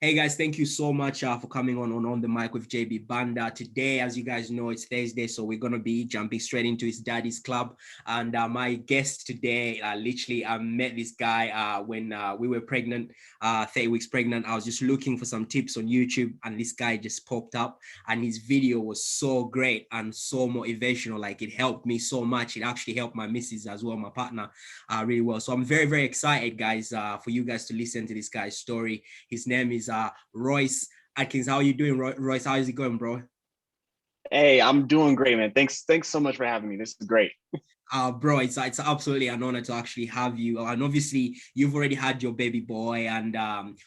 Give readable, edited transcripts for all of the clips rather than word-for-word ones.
Hey guys, thank you so much for coming on the mic with JB.BANDA. Today, as you guys know, it's Thursday, so we're gonna be jumping straight into his daddy's club. And my guest today, literally, I met this guy when we were pregnant, 30 weeks pregnant. I was just looking for some tips on YouTube, and this guy just popped up, and his video was so great and so motivational. Like it helped me so much. It actually helped my missus as well, my partner, really well. So I'm very, very excited, guys, for you guys to listen to this guy's story. His name is Royce Adkins. How are you doing, Royce? How is it going, bro? Hey, I'm doing great, man. Thanks so much for having me. This is great. Bro, it's absolutely an honor to actually have you. And obviously, you've already had your baby boy. And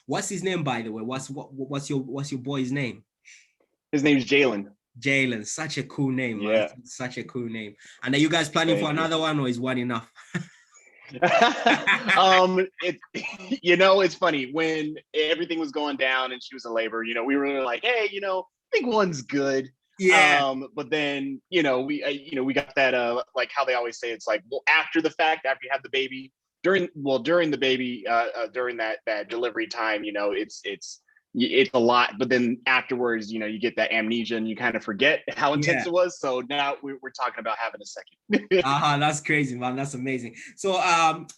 what's his name, by the way? What's your boy's name? His name's Jalen. Jalen. Such a cool name, man. Yeah, Such a cool name. And are you guys planning for thank you. another one, or is one enough? It it's funny when everything was going down and she was in labor. We were like, hey, I think one's good. Yeah. But then we got that like how they always say it's like, well, after the fact, after you have the baby, during the baby during that delivery time, it's a lot, but then afterwards, you get that amnesia and you kind of forget how intense Yeah. it was. So now we're talking about having a second. That's crazy, man. That's amazing. So,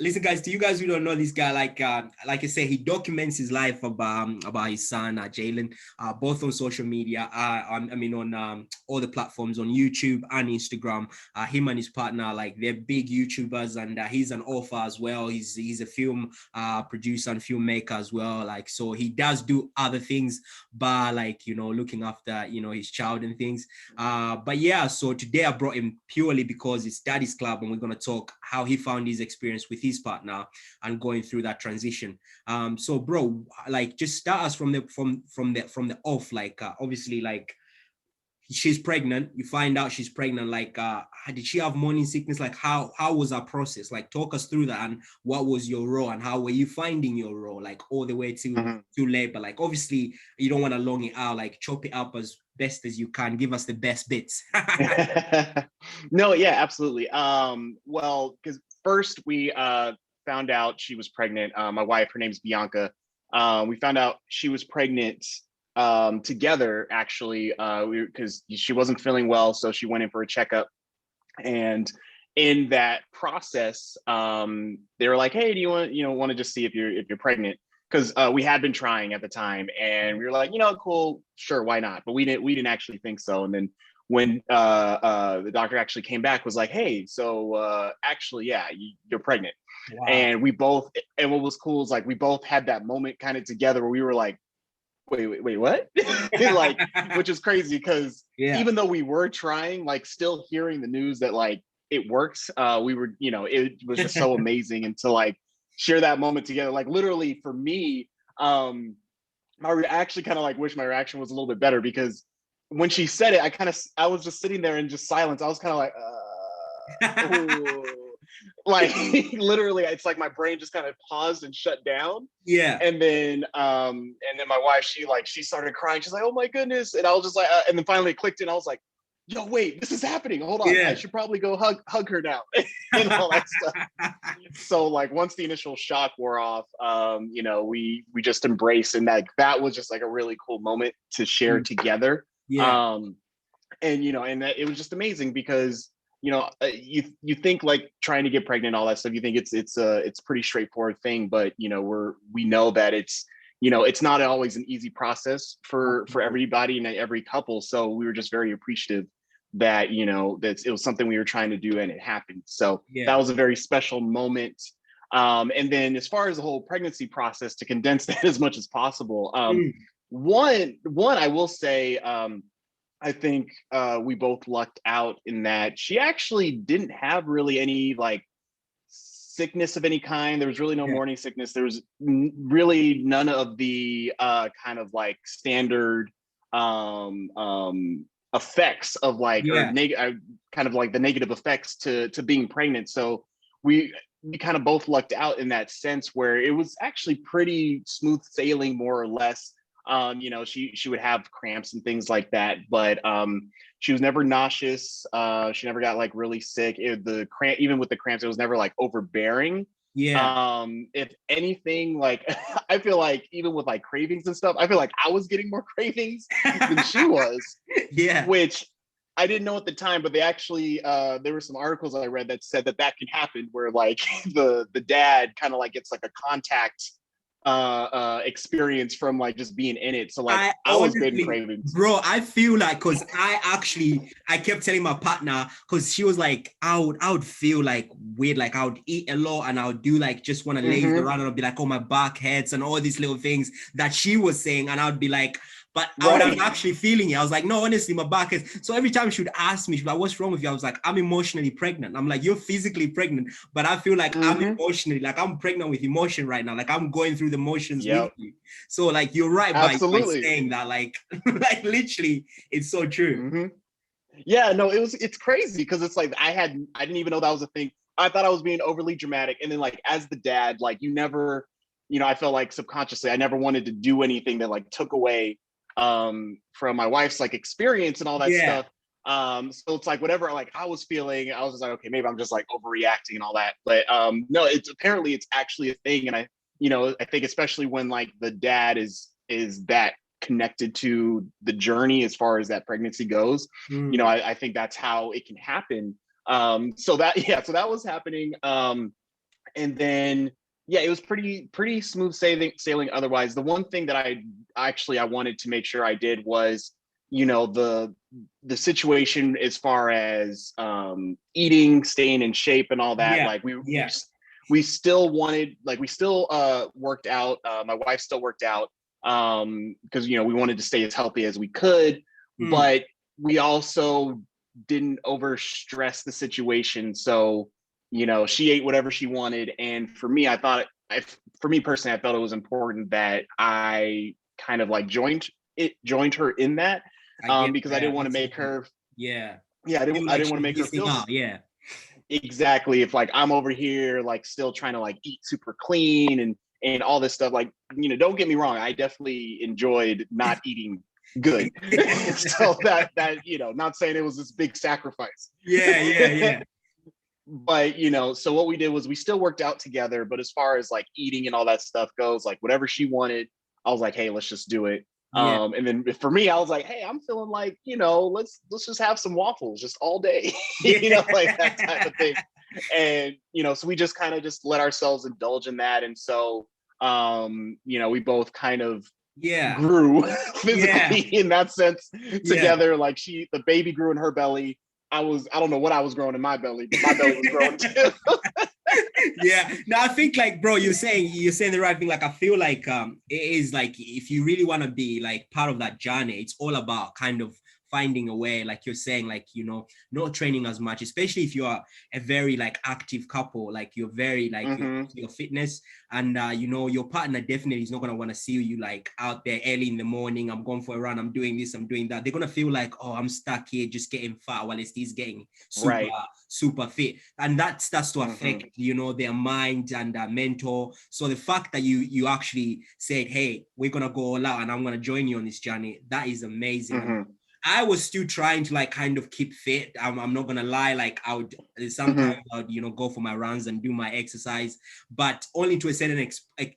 listen, guys, to you guys who don't know this guy, like I say, he documents his life about his son, Jalen, both on social media. On all the platforms on YouTube and Instagram. Him and his partner, like they're big YouTubers, and he's an author as well. He's a film producer and filmmaker as well. Like, so he does do other things, but like looking after his child and things. But yeah, so today I brought him purely because it's Daddy's Club, and we're going to talk how he found his experience with his partner and going through that transition. So bro, like just start us from the off. Like obviously, like she's pregnant. You find out she's pregnant. Like, did she have morning sickness? Like, how was our process? Like, talk us through that, and what was your role, and how were you finding your role, like all the way to labor? Like, obviously, you don't want to long it out. Like, chop it up as best as you can. Give us the best bits. No, yeah, absolutely. Well, because first we found out she was pregnant. My wife, her name's Bianca. We found out she was pregnant together, actually, because she wasn't feeling well, so she went in for a checkup. And in that process, they were like, "Hey, do you want to just see if you're pregnant?" Because we had been trying at the time, and we were like, cool, sure, why not? But we didn't actually think so. And then when the doctor actually came back, was like, "Hey, so actually, yeah, you're pregnant." Wow. And what was cool is like we both had that moment kind of together where we were like, wait, what? Like, which is crazy because Yeah. even though we were trying, like, still hearing the news that like it works, we were, it was just so amazing, and to like share that moment together. Like literally for me, I actually kind of like wish my reaction was a little bit better, because when she said it, I was just sitting there in just silence. I was kind of like, ooh. Like literally, it's like my brain just kind of paused and shut down. Yeah. And then my wife, she started crying. She's like, "Oh my goodness!" And I was just like, and then finally it clicked, and I was like, "Yo, wait, this is happening. Hold on, I Yeah. should probably go hug her now," and all that stuff. So like once the initial shock wore off, we just embraced, and that was just like a really cool moment to share together. Yeah. Um, and that, it was just amazing because you think like trying to get pregnant, all that stuff, you think it's a pretty straightforward thing, but we know that it's not always an easy process for everybody and every couple. So we were just very appreciative that that it was something we were trying to do and it happened. So that Yeah. was a very special moment. And then as far as the whole pregnancy process, to condense that as much as possible, one I will say, I think we both lucked out in that she actually didn't have really any like sickness of any kind. There was really no Yeah. morning sickness. There was really none of the kind of like standard effects of like, or Yeah. kind of like the negative effects to being pregnant. So we kind of both lucked out in that sense, where it was actually pretty smooth sailing, more or less. She would have cramps and things like that, but she was never nauseous. She never got like really sick. The cramp, even with the cramps, it was never like overbearing. Yeah. If anything, like I feel like even with like cravings and stuff, I feel like I was getting more cravings than she was, Yeah. which I didn't know at the time, but they actually there were some articles I read that said that that can happen where like the dad kind of like gets like a contact experience from like just being in it. So like I I was getting honestly, cravings. bro, I feel like because I kept telling my partner because she was like, I would feel like weird, like I would eat a lot and I would do like just want to laze Mm-hmm. around and I'd be like, oh, my back hurts and all these little things that she was saying, and I would be like, but I would have Right. actually feeling it. I was like, no, honestly, my back is. So every time she would ask me, she'd be like, what's wrong with you? I was like, I'm emotionally pregnant. I'm like, you're physically pregnant, but I feel like I'm Mm-hmm. emotionally, like I'm pregnant with emotion right now. Like I'm going through the motions with Yep. you. So like you're right by Absolutely. saying that, like like literally, it's so true. Mm-hmm. Yeah, no, it's crazy because it's like I didn't even know that was a thing. I thought I was being overly dramatic. And then like as the dad, like you never, I felt like subconsciously I never wanted to do anything that like took away from my wife's like experience and all that Yeah, stuff. So it's like whatever like I was feeling, I was just like, okay, maybe I'm just like overreacting and all that. But no, it's apparently it's actually a thing. And I think especially when like the dad is that connected to the journey as far as that pregnancy goes, mm, I think that's how it can happen. So that yeah, so that was happening. And then yeah, it was pretty smooth sailing otherwise. The one thing that I wanted to make sure I did was, the situation as far as eating, staying in shape and all that. yeah, Like yeah. we still wanted, like we still worked out. My wife still worked out because we wanted to stay as healthy as we could, Mm, but we also didn't over stress the situation. So she ate whatever she wanted, and for me, for me personally, I felt it was important that I kind of like joined her in that, I get because I that. didn't want to It's make her, yeah. yeah, Feel I like didn't want to she's make her missing feel out. Yeah. exactly if like I'm over here like still trying to like eat super clean and all this stuff. Like, don't get me wrong, I definitely enjoyed not eating good. So that not saying it was this big sacrifice. Yeah, yeah, yeah, But so what we did was we still worked out together, but as far as like eating and all that stuff goes, like whatever she wanted, I was like, hey, let's just do it. yeah, And then for me, I was like, hey, I'm feeling like, let's just have some waffles just all day, yeah, like that type of thing. And so we just kind of just let ourselves indulge in that. And so we both kind of yeah, grew physically yeah, in that sense yeah. together. Like the baby grew in her belly. I don't know what I was growing in my belly, but my belly was growing too. Yeah. No, I think like, bro, you're saying the right thing. Like, I feel like it is like if you really want to be like part of that journey, it's all about kind of finding a way, like you're saying, like, not training as much, especially if you are a very like active couple, like you're very like you're Mm-hmm. into your fitness, and your partner definitely is not gonna want to see you like out there early in the morning. I'm going for a run, I'm doing this, I'm doing that. They're gonna feel like, oh, I'm stuck here just getting fat while he's getting super Right. super fit, and that starts to Mm-hmm. affect their mind and mental. So the fact that you actually said, hey, we're gonna go all out and I'm gonna join you on this journey, that is amazing. And Mm-hmm. I was still trying to like kind of keep fit. I'm not gonna lie, like I would sometimes Mm-hmm. I would go for my runs and do my exercise, but only to a certain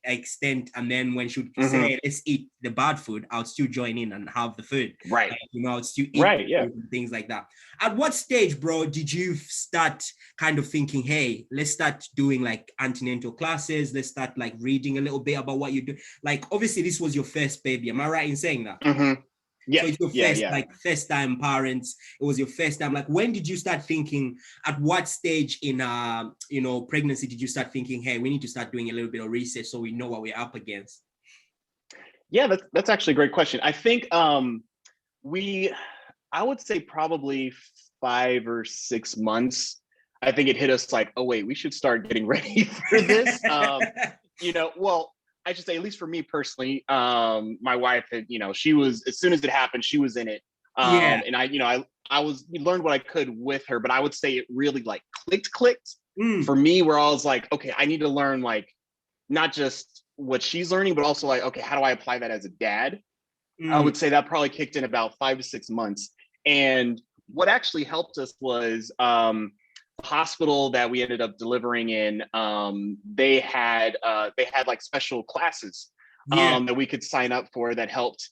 extent. And then when she would say, Mm-hmm. hey, let's eat the bad food, I would still join in and have the food. Right. Like, I would still eat Right. Yeah. food and things like that. At what stage, bro, did you start kind of thinking, hey, let's start doing like antenatal classes, let's start like reading a little bit about what you do? Like, obviously this was your first baby, am I right in saying that? Mm-hmm. So Yeah. it's your Yeah. first, Yeah. like first time parents. It was your first time. Like, when did you start thinking? At what stage in pregnancy did you start thinking, hey, we need to start doing a little bit of research so we know what we're up against? Yeah. That's actually a great question. I think we I would say probably 5 or 6 months. I think it hit us like, oh wait, we should start getting ready for this. Well, I should say, at least for me personally, my wife had, she was, as soon as it happened, she was in it. Yeah. And I learned what I could with her, but I would say it really like clicked Mm, for me, where I was like, okay, I need to learn like not just what she's learning, but also like, okay, how do I apply that as a dad? I mm, would say that probably kicked in about 5 to 6 months. And what actually helped us was hospital that we ended up delivering in, they had like special classes that we could sign up for that helped.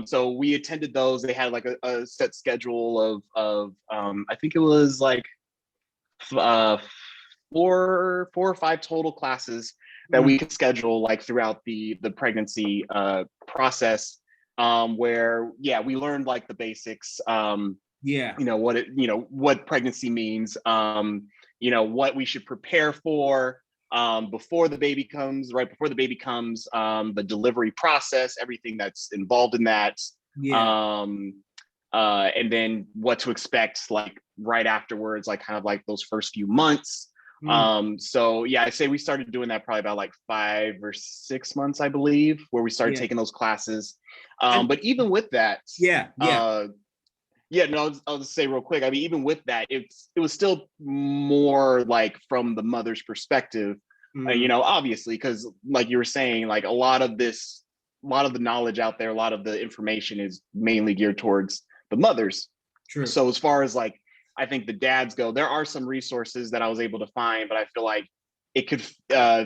So we attended those. They had like a set schedule of I think it was like four or five total classes that we could schedule like throughout the pregnancy process, where we learned like the basics, what pregnancy means, what we should prepare for before the baby comes, right before the baby comes, the delivery process, everything that's involved in that, and then what to expect like right afterwards, like kind of like those first few months. So I say we started doing that probably about like 5 or 6 months, I believe, where we started taking those classes. But even with that, I'll just say real quick. I mean, even with that, it was still more like from the mother's perspective, obviously, because like you were saying, like a lot of the knowledge out there, a lot of the information is mainly geared towards the mothers. True. So as far as like, I think the dads go, there are some resources that I was able to find, but I feel like it could,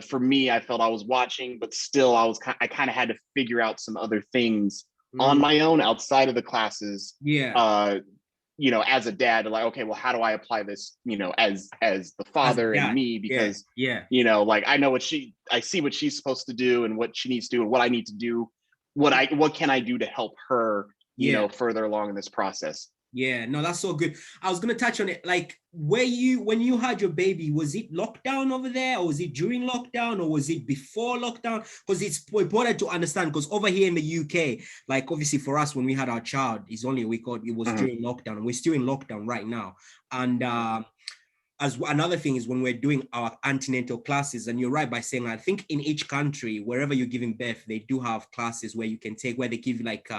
for me, I felt I was watching, but still I kind of had to figure out some other things on my own outside of the classes. As a dad, like, okay, well, how do I apply this, as the father and me, because, like I know I see what she's supposed to do and what she needs to do and what I need to do, what can I do to help her, further along in this process. Yeah, no, that's so good. I was gonna touch on it. Like, when you had your baby, was it lockdown over there, or was it during lockdown, or was it before lockdown? Because it's important to understand. Because over here in the UK, like obviously for us, when we had our child, it's only a week old. It was during lockdown. We're still in lockdown right now, and as another thing is when we're doing our antenatal classes, and you're right by saying, I think in each country, wherever you're giving birth, they do have classes where you can take, where they give you like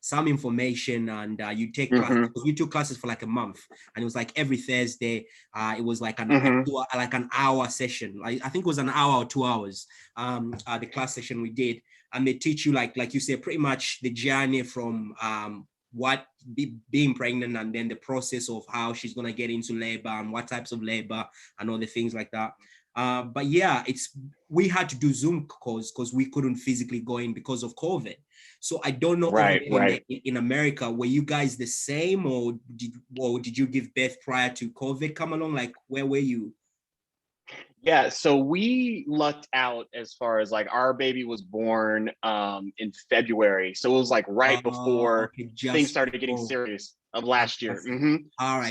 some information, and you take classes. You took classes for like a month, and it was like every Thursday. It was like an hour session. I think it was an hour or 2 hours. The class session we did, and they teach you like you say, pretty much the journey from being pregnant, and then the process of how she's gonna get into labor and what types of labor and all the things like that. But we had to do Zoom calls because we couldn't physically go in because of COVID. So I don't know, in America, were you guys the same, or did you give birth prior to COVID come along? Like, where were you? Yeah, so we lucked out as far as like our baby was born in February. So it was like right before things started getting serious of last year. All right.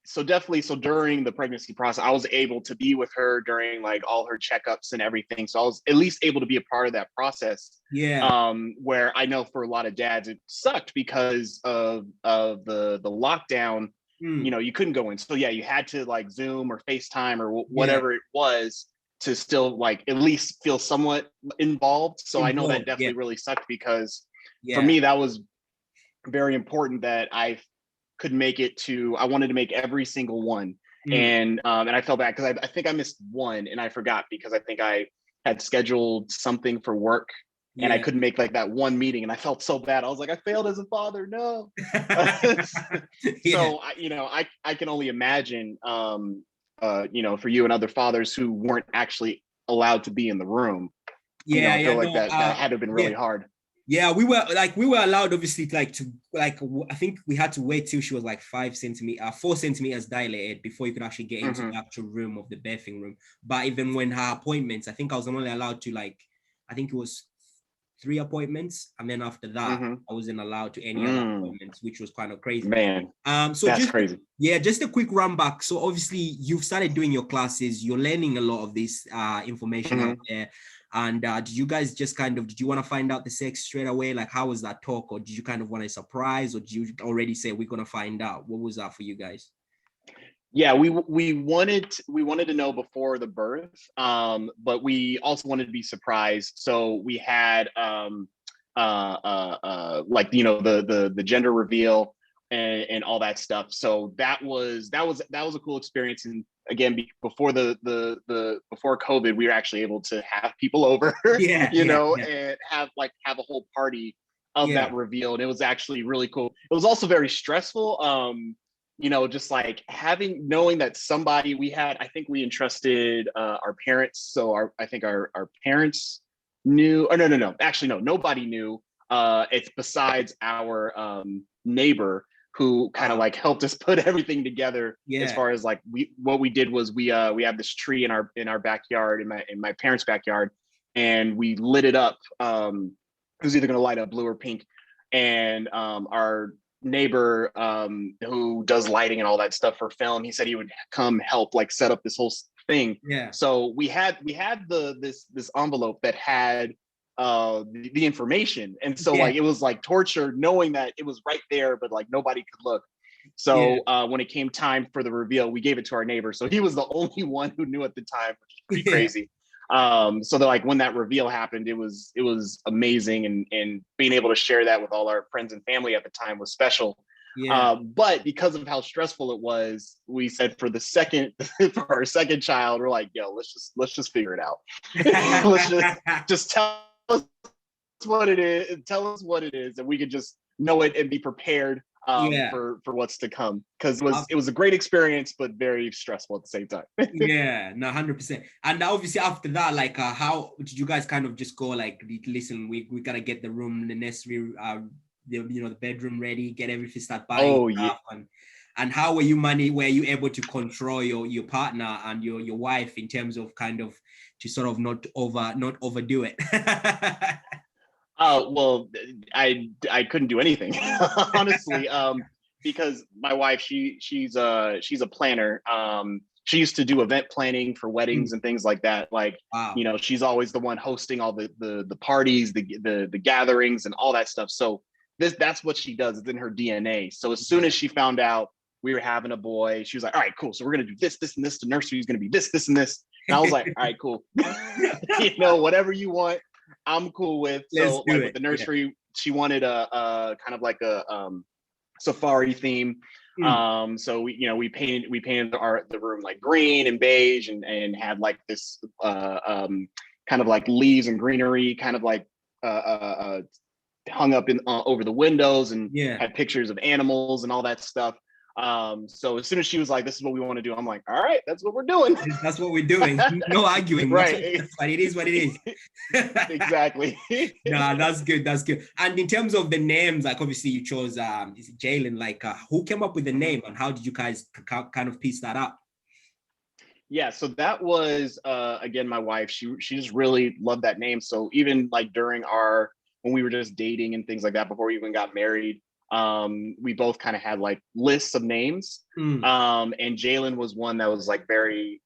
So definitely, so during the pregnancy process, I was able to be with her during like all her checkups and everything. So I was at least able to be a part of that process. Where I know for a lot of dads, it sucked because of the lockdown. You couldn't go in. So you had to like Zoom or FaceTime or whatever it was to still like at least feel somewhat involved. So I know that definitely really sucked, because for me, that was very important that I could make it to, I wanted to make every single one. And I felt bad because I think I missed one, and I forgot because I think I had scheduled something for work. And I couldn't make like that one meeting, and I felt so bad. I was like, I failed as a father. No. So I can only imagine, for you and other fathers who weren't actually allowed to be in the room. I feel like that had to have been really hard. Yeah, we were allowed, obviously, I think we had to wait till she was like 4 centimeters dilated before you could actually get into the actual room of the birthing room. But even when her appointments, I think I was only allowed to I think it was 3 appointments, and then after that I wasn't allowed to any other appointments, which was kind of crazy, man. So that's crazy. Just a quick run back. So obviously you've started doing your classes, you're learning a lot of this information out there, and did you guys just did you want to find out the sex straight away? Like, how was that talk, or did you kind of want a surprise, or did you already say we're gonna find out? What was that for you guys? Yeah, we wanted to know before the birth, but we also wanted to be surprised. So we had the gender reveal and all that stuff. So that was a cool experience. And again, before before COVID, we were actually able to have people over, and have a whole party of that reveal, and it was actually really cool. It was also very stressful. just like knowing that somebody I think we entrusted our parents. So I think our parents knew, or no, actually, no, nobody knew. It's besides our neighbor who kind of like helped us put everything together. As far as like what we did was we have this tree in our backyard, in my parents' backyard, and we lit it up. It was either going to light up blue or pink, and our neighbor who does lighting and all that stuff for film, he said he would come help like set up this whole thing. So we had this envelope that had the information, and so like it was like torture knowing that it was right there, but like nobody could look. So when it came time for the reveal, we gave it to our neighbor, so he was the only one who knew at the time, which is pretty crazy. So that like when that reveal happened, it was amazing, and being able to share that with all our friends and family at the time was special. But because of how stressful it was, we said for our second child, we're like, yo, let's just figure it out. Let's just tell us what it is, and we could just know it and be prepared for what's to come, because it was a great experience but very stressful at the same time. No, 100%. And obviously after that, like how did you guys kind of just go like, listen, we gotta get the room, the necessary the bedroom ready, get everything, start buying stuff, and how were you able to control your partner and your wife in terms of kind of to sort of not overdo it? Well, I couldn't do anything, honestly, because my wife, she's a planner. She used to do event planning for weddings and things like that. Like, she's always the one hosting all the parties, the gatherings and all that stuff. So that's what she does. It's in her DNA. So as soon as she found out we were having a boy, she was like, all right, cool. So we're going to do this, and this. The nursery is going to be this, and this. And I was like, all right, cool. Whatever you want, I'm cool with. So like with the nursery, she wanted a kind of like a safari theme. So we painted the room like green and beige, and had like this kind of like leaves and greenery kind of like hung up in over the windows, and had pictures of animals and all that stuff. So as soon as she was like, this is what we want to do, I'm like, all right, that's what we're doing. That's what we're doing. No arguing. Right. But it is what it is. Exactly. Nah, that's good. And in terms of the names, like obviously you chose is it Jalen? Like who came up with the name, and how did you guys kind of piece that up? Yeah, so that was again my wife. She just really loved that name. So even like during when we were just dating and things like that, before we even got married, we both kind of had like lists of names. And Jalen was one that was like very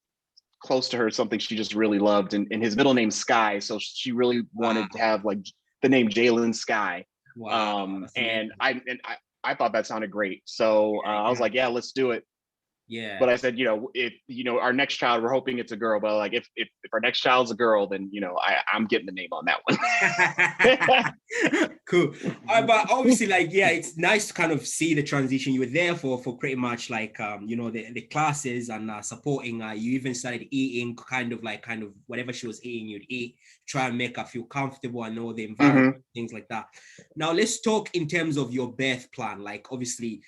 close to her, something she just really loved, and his middle name's Sky, so she really wanted to have like the name Jalen Sky. And I thought that sounded great, so I was like, yeah, let's do it. But I said, if our next child, we're hoping it's a girl, but like if our next child's a girl, then I'm getting the name on that one. Cool. But obviously, like, it's nice to kind of see the transition. You were there for pretty much like the classes and supporting. You even started eating kind of whatever she was eating, you'd eat, try and make her feel comfortable and know the environment, things like that. Now let's talk in terms of your birth plan. Like obviously,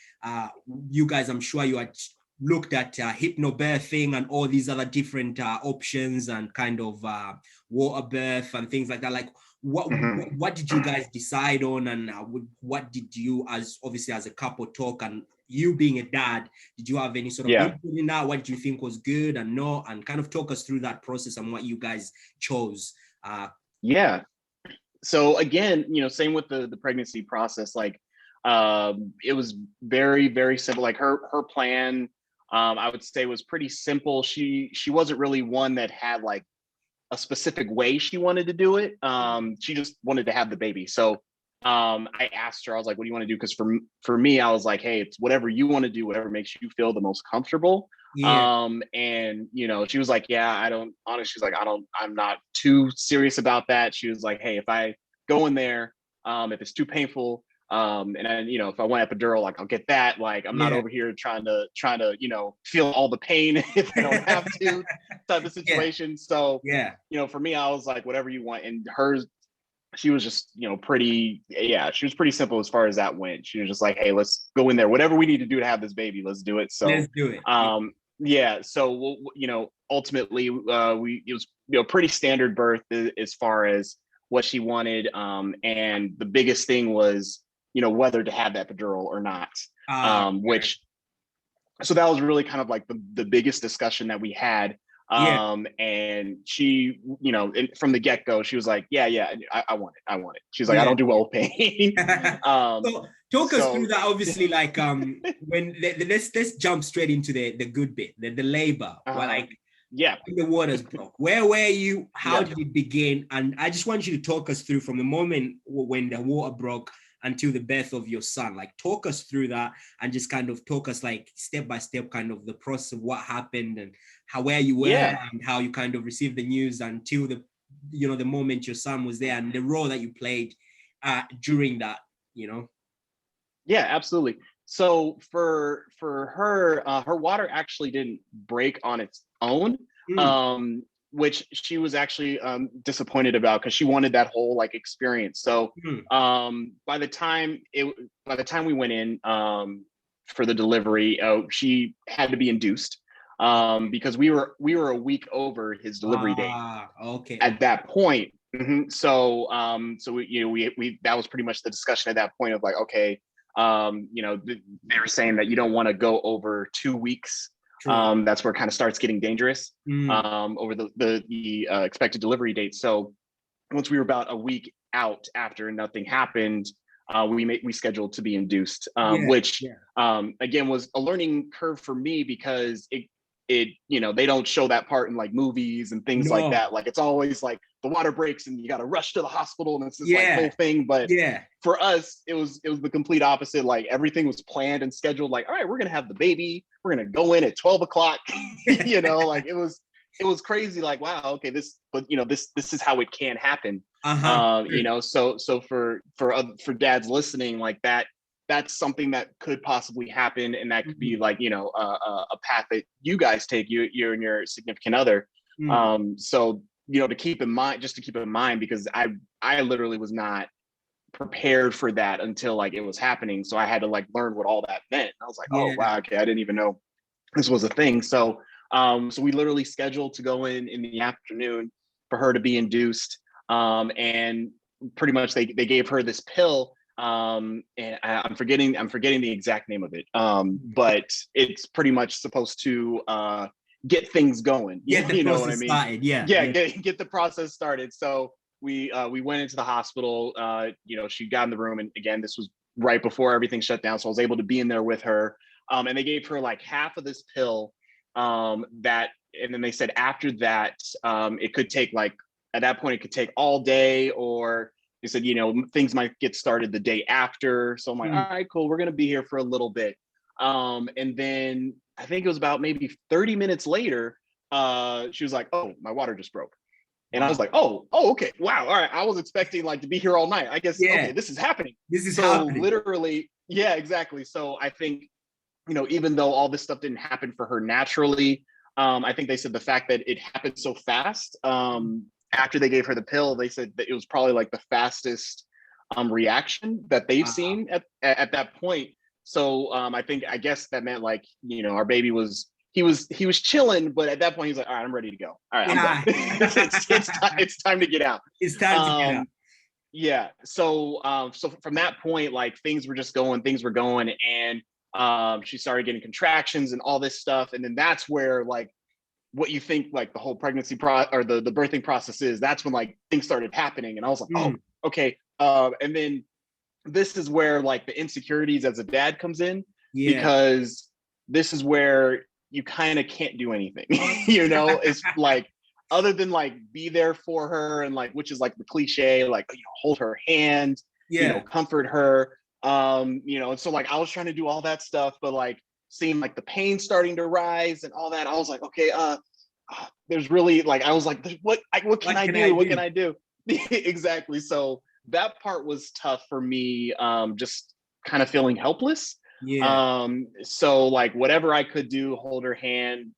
you guys, I'm sure you are looked at hypnobirthing and all these other different options and kind of water birth and things like that. Like what did you guys decide on, and what did you as a couple talk, and you being a dad, did you have any sort of input in that? What did you think was good and no, and kind of talk us through that process and what you guys chose? So again, same with the pregnancy process, like it was very, very simple. Like her plan, I would say, was pretty simple. She wasn't really one that had like a specific way she wanted to do it. She just wanted to have the baby. So I asked her, I was like, what do you want to do? Because for me, I was like, hey, it's whatever you want to do, whatever makes you feel the most comfortable. And she was like, I'm not too serious about that. She was like, hey, if I go in there, if it's too painful, and then if I want epidural, like I'll get that. Like I'm not over here trying to feel all the pain if I don't have to, type of situation. So for me, I was like, whatever you want. And she was just, pretty, yeah, she was pretty simple as far as that went. She was just like, hey, let's go in there. Whatever we need to do to have this baby, let's do it. So, Let's do it. yeah. So, ultimately, it was, pretty standard birth as far as what she wanted. And the biggest thing was, whether to have that epidural or not. Which, so that was really kind of like the biggest discussion that we had. And she, from the get-go, she was like, yeah, I want it. She's like, I don't do well with pain. So talk us through that. Obviously, like when let's jump straight into the good bit, the labor. When the waters broke. Where were you? How did it begin? And I just want you to talk us through from the moment when the water broke until the birth of your son. Like, talk us through that and just kind of talk us like step by step, kind of the process of what happened and where you were and how you kind of received the news until the moment your son was there and the role that you played during that. Yeah, absolutely. So for her, her water actually didn't break on its own. Which she was actually disappointed about because she wanted that whole like experience. So by the time we went in for the delivery, she had to be induced because we were a week over his delivery date. Okay. At that point. So we that was pretty much the discussion at that point of like, okay, they were saying that you don't want to go over 2 weeks. That's where it kind of starts getting dangerous over the expected delivery date. So once we were about a week out after and nothing happened, we scheduled to be induced, which again was a learning curve for me because it they don't show that part in like movies and things like that. Like it's always like the water breaks and you got to rush to the hospital and it's this like whole thing. But for us, it was the complete opposite. Like everything was planned and scheduled. Like, all right, we're gonna have the baby. We're gonna go in at 12 o'clock. Like it was crazy. Like, wow, okay, this is how it can happen. So for dads listening, like that's something that could possibly happen, and that could be like a path that you guys take, you and your significant other. So to keep in mind, because I literally was not prepared for that until like it was happening. So I had to like learn what all that meant. I was like, oh wow, okay, I didn't even know this was a thing. So so we literally scheduled to go in the afternoon for her to be induced, and pretty much they gave her this pill. And I'm forgetting the exact name of it. But it's pretty much supposed to get things going. You know what I mean? Started. Get the process started. So we went into the hospital. She got in the room, and again, this was right before everything shut down, so I was able to be in there with her. And they gave her like half of this pill. And then they said after that, it could take like at that point it could take all day, or they said, things might get started the day after. So I'm like, all right, cool. We're going to be here for a little bit. And then I think it was about maybe 30 minutes later, she was like, oh, my water just broke. And I was like, oh, okay. Wow. All right. I was expecting like to be here all night. I guess, okay, this is happening. Literally. Yeah, exactly. So I think, even though all this stuff didn't happen for her naturally, I think they said the fact that it happened so fast, after they gave her the pill, they said that it was probably like the fastest reaction that they've seen at that point. So I guess that meant like, our baby was chilling, but at that point he's like, all right, I'm ready to go. All right, I'm done. It's time to get out. It's time to get out. Yeah. So from that point, like things were going, and she started getting contractions and all this stuff. And then that's where like what you think like the whole pregnancy or the birthing process is, that's when like things started happening. And I was like, oh, okay. And then this is where like the insecurities as a dad comes in, because this is where you kind of can't do anything, it's like, other than like be there for her and like, which is like the cliche, like, hold her hand, comfort her. And so like I was trying to do all that stuff, but like seeing like the pain starting to rise and all that, I was like, okay, there's really like, I was like, what can I do? What can I do? Exactly. So that part was tough for me, just kind of feeling helpless. So like whatever I could do, hold her hand,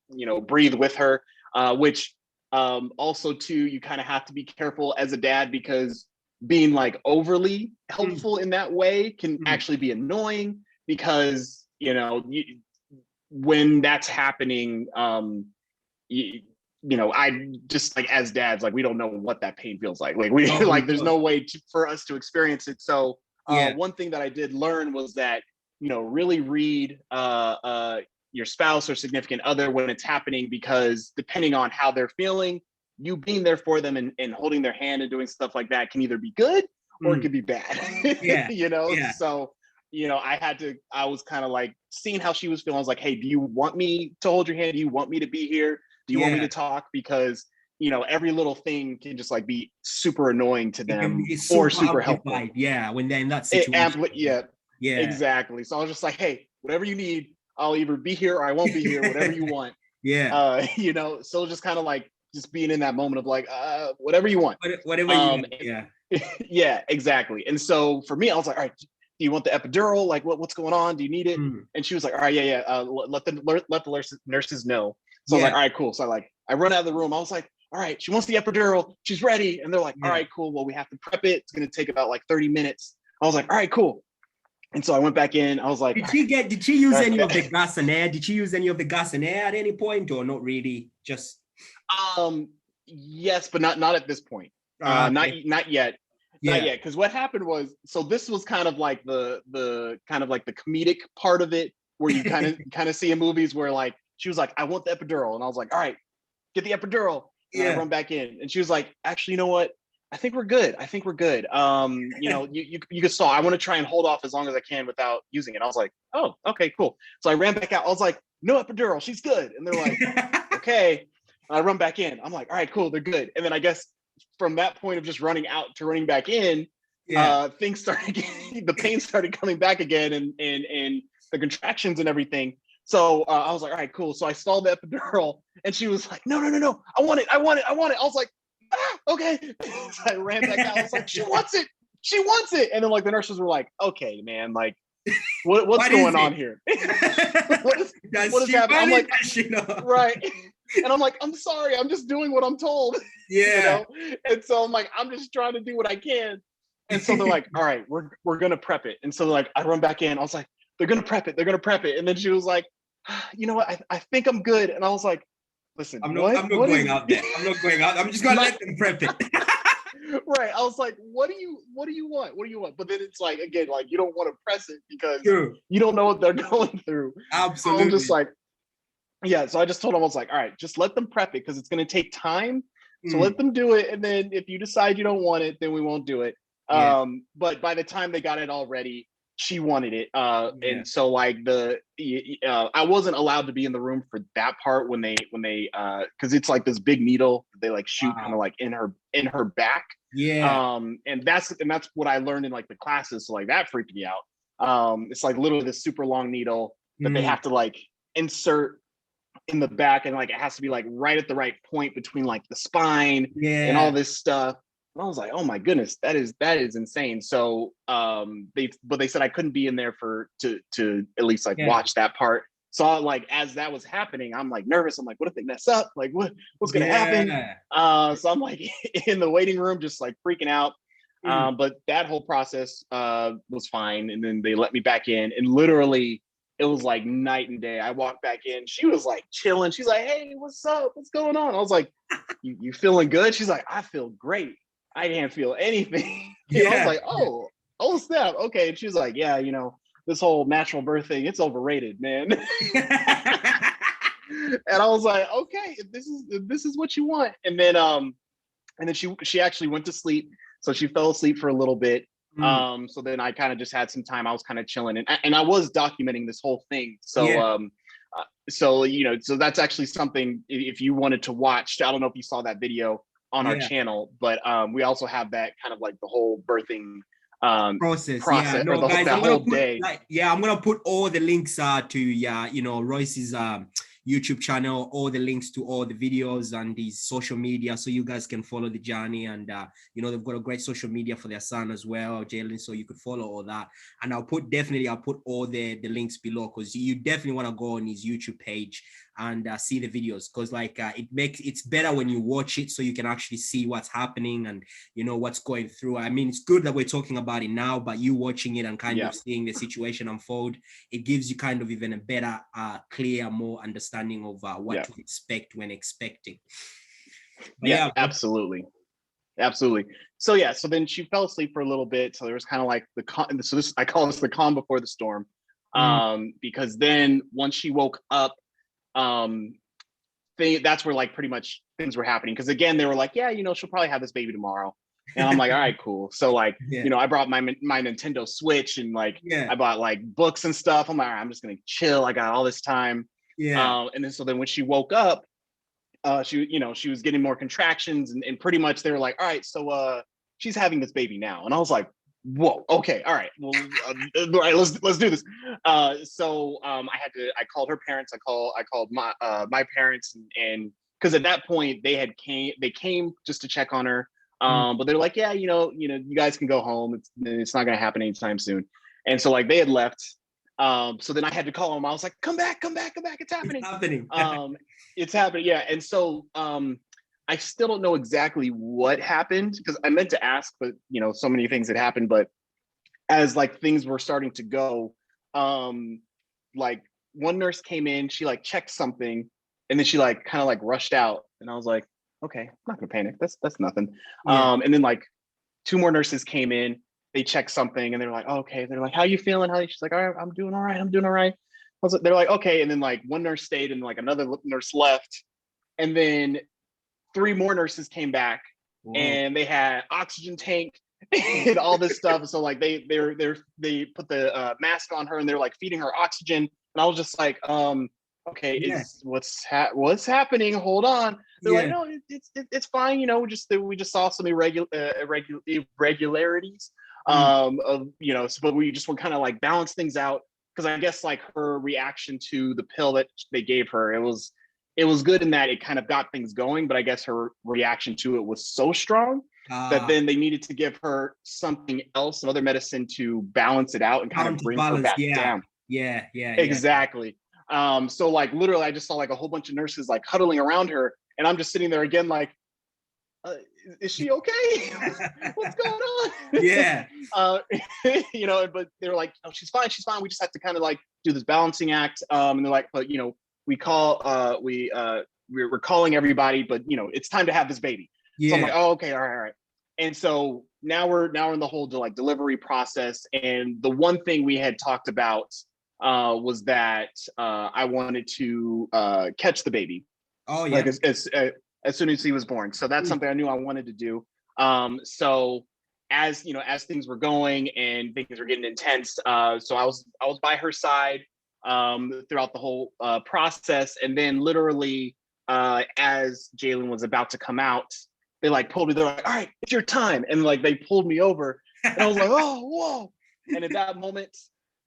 breathe with her, which also too, you kind of have to be careful as a dad, because being like overly helpful in that way can actually be annoying, because when that's happening, I just, like, as dads, like, we don't know what that pain feels like. Like, we like, there's no way for us to experience it. So one thing that I did learn was that, really read your spouse or significant other when it's happening, because depending on how they're feeling, you being there for them and holding their hand and doing stuff like that can either be good or it could be bad. So I was kind of like seeing how she was feeling. I was like, hey, do you want me to hold your hand? Do you want me to be here? Do you want me to talk? Because every little thing can just like be super annoying to them or super helpful. Yeah, when they're in that situation. Exactly. So I was just like, hey, whatever you need, I'll either be here or I won't be here, whatever you want. So just kind of like just being in that moment of like, whatever you want. Whatever you want. Yeah. Yeah, exactly. And so for me, I was like, all right, do you want the epidural? Like, what's going on? Do you need it? And she was like, all right, let the nurses know. So I was like, all right, cool. So I run out of the room. I was like, all right, she wants the epidural. She's ready. And they're like, all right, cool. Well, we have to prep it. It's going to take about like 30 minutes. I was like, all right, cool. And so I went back in. I was like, did she use any of the gas and air? Did she use any of the gas and air at any point, or not really? Just yes, but not at this point. Not yet. Not yet. Because what happened was, so this was kind of like the kind of like the comedic part of it, where you kind of see in movies where like she was like, I want the epidural. And I was like, all right, get the epidural. And I run back in. And she was like, actually, you know what? I think we're good. You saw, I want to try and hold off as long as I can without using it. I was like, oh, okay, cool. So I ran back out. I was like, no epidural, she's good. And they're like, okay. And I run back in. I'm like, all right, cool, they're good. And then I guess from that point of just running out to running back in, things started, the pain started coming back again, and the contractions and everything. So I was like, all right, cool. So I stalled the epidural, and she was like, no, I want it. I was like, okay. So I ran back out. I was like, she wants it. And then like the nurses were like, okay, man, like what's going on here? what is happening? I'm like, right. And I'm like, I'm sorry, I'm just doing what I'm told. And so I'm like, I'm just trying to do what I can. And so they're like, all right, we're gonna prep it. And so like I run back in. I was like, they're gonna prep it. And then she was like, you know what? I think I'm good. And I was like, listen, I'm not going out there. I'm not going out. I'm just gonna let them prep it. Right. I was like, what do you want? But then it's like, again, like you don't want to press it because you don't know what they're going through. Absolutely. So I'm just like, so I just told them, I was like, all right, just let them prep it because it's going to take time. So let them do it. And then if you decide you don't want it, then we won't do it. But by the time they got it all ready, she wanted it. And so like I wasn't allowed to be in the room for that part when they because it's like this big needle they like shoot kind of like in her back. And that's what I learned in like the classes. So like that freaked me out. It's like literally this super long needle that they have to like insert in the back, and like it has to be like right at the right point between like the spine and all this stuff. And I was like, oh my goodness, that is insane. So they said I couldn't be in there to at least like watch that part. So like as that was happening, I'm like nervous. I'm like, what if they mess up? Like what's gonna happen? So I'm like in the waiting room, just like freaking out. But that whole process was fine. And then they let me back in, and literally it was like night and day. I walked back in. She was like chilling. She's like, hey, what's up? What's going on? I was like, you feeling good? She's like, I feel great. I can't feel anything. I was like, oh snap. Okay. And she was like, yeah, this whole natural birth thing, it's overrated, man. And I was like, okay, if this is what you want. And then she actually went to sleep. So she fell asleep for a little bit. So then I kind of just had some time. I was kind of chilling, and I was documenting this whole thing. So so that's actually something if you wanted to watch. I don't know if you saw that video on our channel, but we also have that kind of like the whole birthing process guys, the whole day. I'm gonna put all the links to Royce's YouTube channel, all the links to all the videos and his social media, so you guys can follow the journey. And they've got a great social media for their son as well, Jalen, so you could follow all that. And I'll put all the links below, because you definitely want to go on his YouTube page and see the videos, because like it's better when you watch it so you can actually see what's happening and you know what's going through. I mean, it's good that we're talking about it now, but you watching it and kind of seeing the situation unfold, it gives you kind of even a better clear, more understanding of what to expect when expecting. But absolutely. So so then she fell asleep for a little bit, so there was kind of like I call this the calm before the storm, because then once she woke up, that's where like pretty much things were happening, because again they were like, yeah, you know, she'll probably have this baby tomorrow, and I'm like, all right, cool. So like you know, I brought my Nintendo Switch and like I bought like books and stuff. I'm like, all right, I'm just gonna chill, I got all this time. And then when she woke up, she was getting more contractions, and pretty much they were like, all right, so she's having this baby now. And I was like, whoa, okay, all right, well, all right, let's do this. I called her parents, I called my parents, and because at that point they came just to check on her, but they're like, yeah, you know, you guys can go home, it's not gonna happen anytime soon. And so like they had left. So then I had to call him. I was like, come back, it's happening. It's happening, yeah. And so I still don't know exactly what happened, because I meant to ask, but you know, so many things had happened. But as like things were starting to go, like one nurse came in, she like checked something, and then she like kind of like rushed out. And I was like, okay, I'm not gonna panic. That's nothing. And then like two more nurses came in, they checked something, and they're like, oh, okay. They're like, how you feeling, honey? She's like, all right, I'm doing all right. They're like, okay. And then like one nurse stayed and like another nurse left. And then three more nurses came back. Whoa. And they had oxygen tank and all this stuff. So like they put the mask on her, and they're like feeding her oxygen. And I was just like, okay, what's happening? Hold on. They're like, no, it's fine. You know, we just saw some irregularities. Of, you know, but we just want to kind of like balance things out, because I guess like her reaction to the pill that they gave her, it was good in that it kind of got things going, but I guess her reaction to it was so strong that then they needed to give her something else, another medicine, to balance it out and kind of bring her back down. Exactly. So like literally I just saw like a whole bunch of nurses like huddling around her, and I'm just sitting there again like, is she okay? What's going on? You know, but they're like, oh, she's fine. We just have to kind of like do this balancing act. And they're like, but you know, we're calling everybody, but you know, it's time to have this baby. So I'm like, oh, okay, all right. And so now we're in the whole like delivery process. And the one thing we had talked about was that I wanted to catch the baby. Oh yeah. Like as soon as he was born. So that's something I knew I wanted to do. So as you know, as things were going and things were getting intense, so I was by her side throughout the whole process. And then literally as Jalen was about to come out, they like pulled me. They're like, all right, it's your time. And like they pulled me over, and I was like, oh, whoa. And at that moment,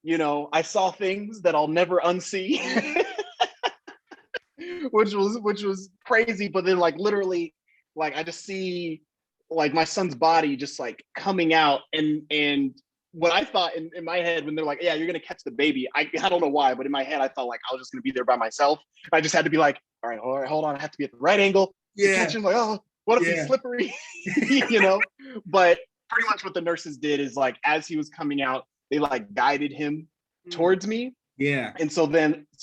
you know, I saw things that I'll never unsee. which was crazy. But then like literally, like I just see like my son's body just like coming out, and what I thought in my head when they're like, yeah, you're gonna catch the baby, I don't know why, but in my head I thought like I was just gonna be there by myself. I just had to be like, all right, hold on, I have to be at the right angle to catch him. Like, oh, what if he's slippery? You know. But pretty much what the nurses did is like as he was coming out, they like guided him towards me. And so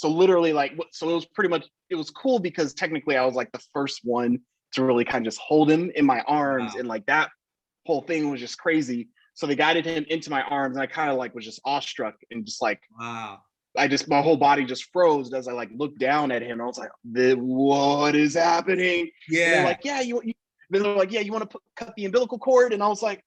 literally like, so it was pretty much, it was cool because technically I was like the first one to really kind of just hold him in my arms. And like that whole thing was just crazy. So they guided him into my arms, and I kind of like was just awestruck and just like, wow. My whole body just froze as I like looked down at him. I was like, what is happening? Yeah. And they're like, yeah, you want to cut the umbilical cord? And I was like,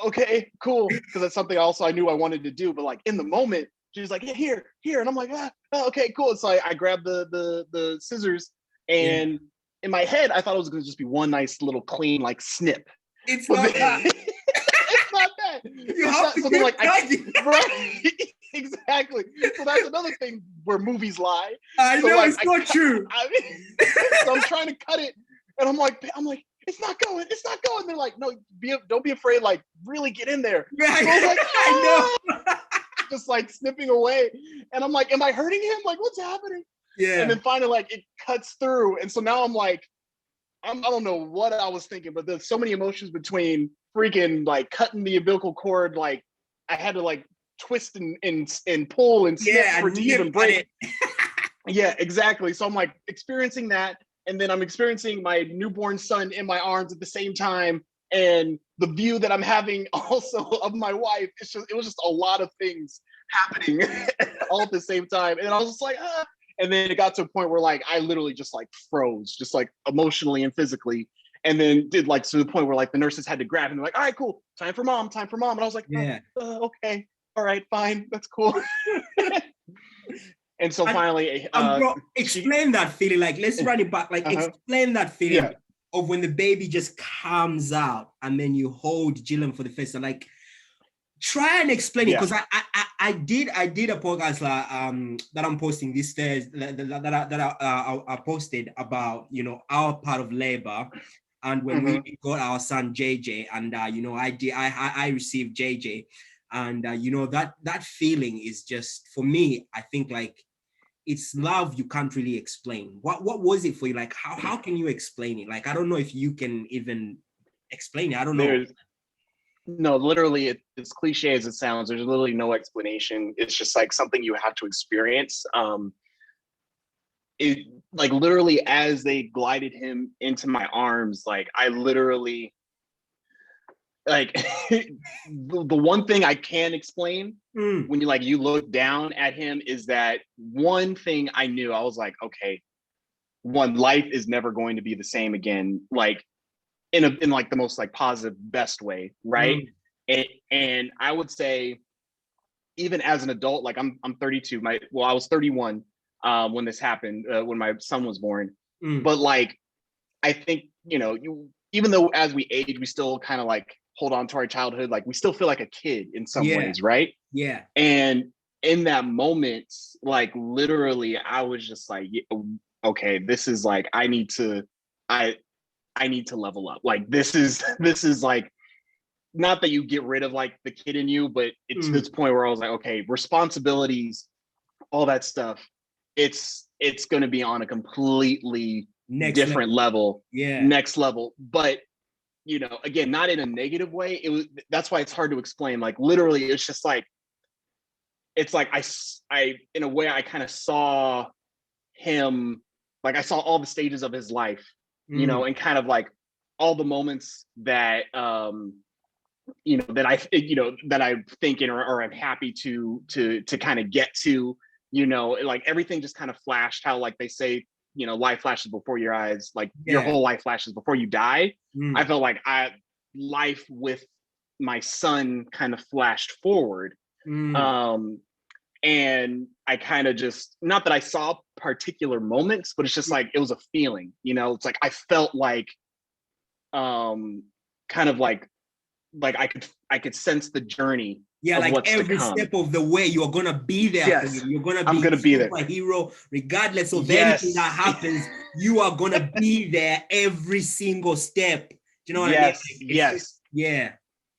okay, cool. Because that's something also I knew I wanted to do. But like in the moment, she's like, yeah, here. And I'm like, okay, cool. So I grabbed the scissors, and in my head, I thought it was going to just be one nice little clean, like snip. It's not that. It's not that. You have to get like, right? Exactly. So that's another thing where movies lie. I know, like, it's not true. So I'm trying to cut it, and I'm like, it's not going. They're like, no, don't be afraid. Like, really get in there. Right. So I was like, I know. Just like snipping away, and I'm like, am I hurting him? Like, what's happening? Yeah. And then finally, like, it cuts through. And so now I'm like, I don't know what I was thinking, but there's so many emotions between freaking like cutting the umbilical cord. Like I had to like twist and pull and snip Yeah, for it to even break. Yeah, exactly. So I'm like experiencing that. And then I'm experiencing my newborn son in my arms at the same time. And the view that I'm having also of my wife, it was just a lot of things happening all at the same time. And I was just like, ah. And then it got to a point where like I literally just like froze, just like emotionally and physically. And then did like to the point where like the nurses had to grab him. They're like, all right, cool, time for mom, time for mom. And I was like, yeah. Okay, all right, fine, that's cool. And so finally, bro, explain that feeling. Like, let's run it back. Like, explain that feeling of when the baby just comes out and then you hold Jillian for the first time. Like, try and explain it, because I did a podcast that I'm posting this Thursday that I posted about, you know, our part of labor, and when we got our son JJ, and you know, I received JJ, and you know, that feeling is just, for me, I think like it's love you can't really explain. What was it for you? Like, how can you explain it? Like, I don't know if you can even explain it. I don't know. No, literally, as cliche as it sounds, there's literally no explanation. It's just like something you have to experience. It like literally as they glided him into my arms, like I literally like the one thing I can explain when you look down at him is that one thing I knew. I was like, okay, life is never going to be the same again. Like in like the most like positive, best way, right? And I would say, even as an adult, like I'm 32. I was 31 when this happened, when my son was born. But like, I think, you know, even though as we age, we still kind of like hold on to our childhood, like we still feel like a kid in some ways, right? Yeah. And in that moment, like literally, I was just like, okay, this is like, I need to level up. Like this is like, not that you get rid of like the kid in you, but it's to this point where I was like, okay, responsibilities, all that stuff, it's going to be on a completely different level. Next level. But you know, again, not in a negative way. That's why it's hard to explain. Like literally, it's just like, it's like I in a way I kind of saw him, like I saw all the stages of his life, you know, and kind of like all the moments that you know, that I'm thinking or I'm happy to kind of get to, you know, like everything just kind of flashed, how like they say, you know, life flashes before your eyes, like your whole life flashes before you die. I felt like life with my son kind of flashed forward. And I kind of just, not that I saw particular moments, but it's just like, it was a feeling, you know, it's like, I felt like, kind of like I could sense the journey. Yeah, like every step of the way, you're gonna be there for him. You're gonna be a superhero, regardless of anything that happens. You are gonna be there every single step. Do you know what I mean? Like,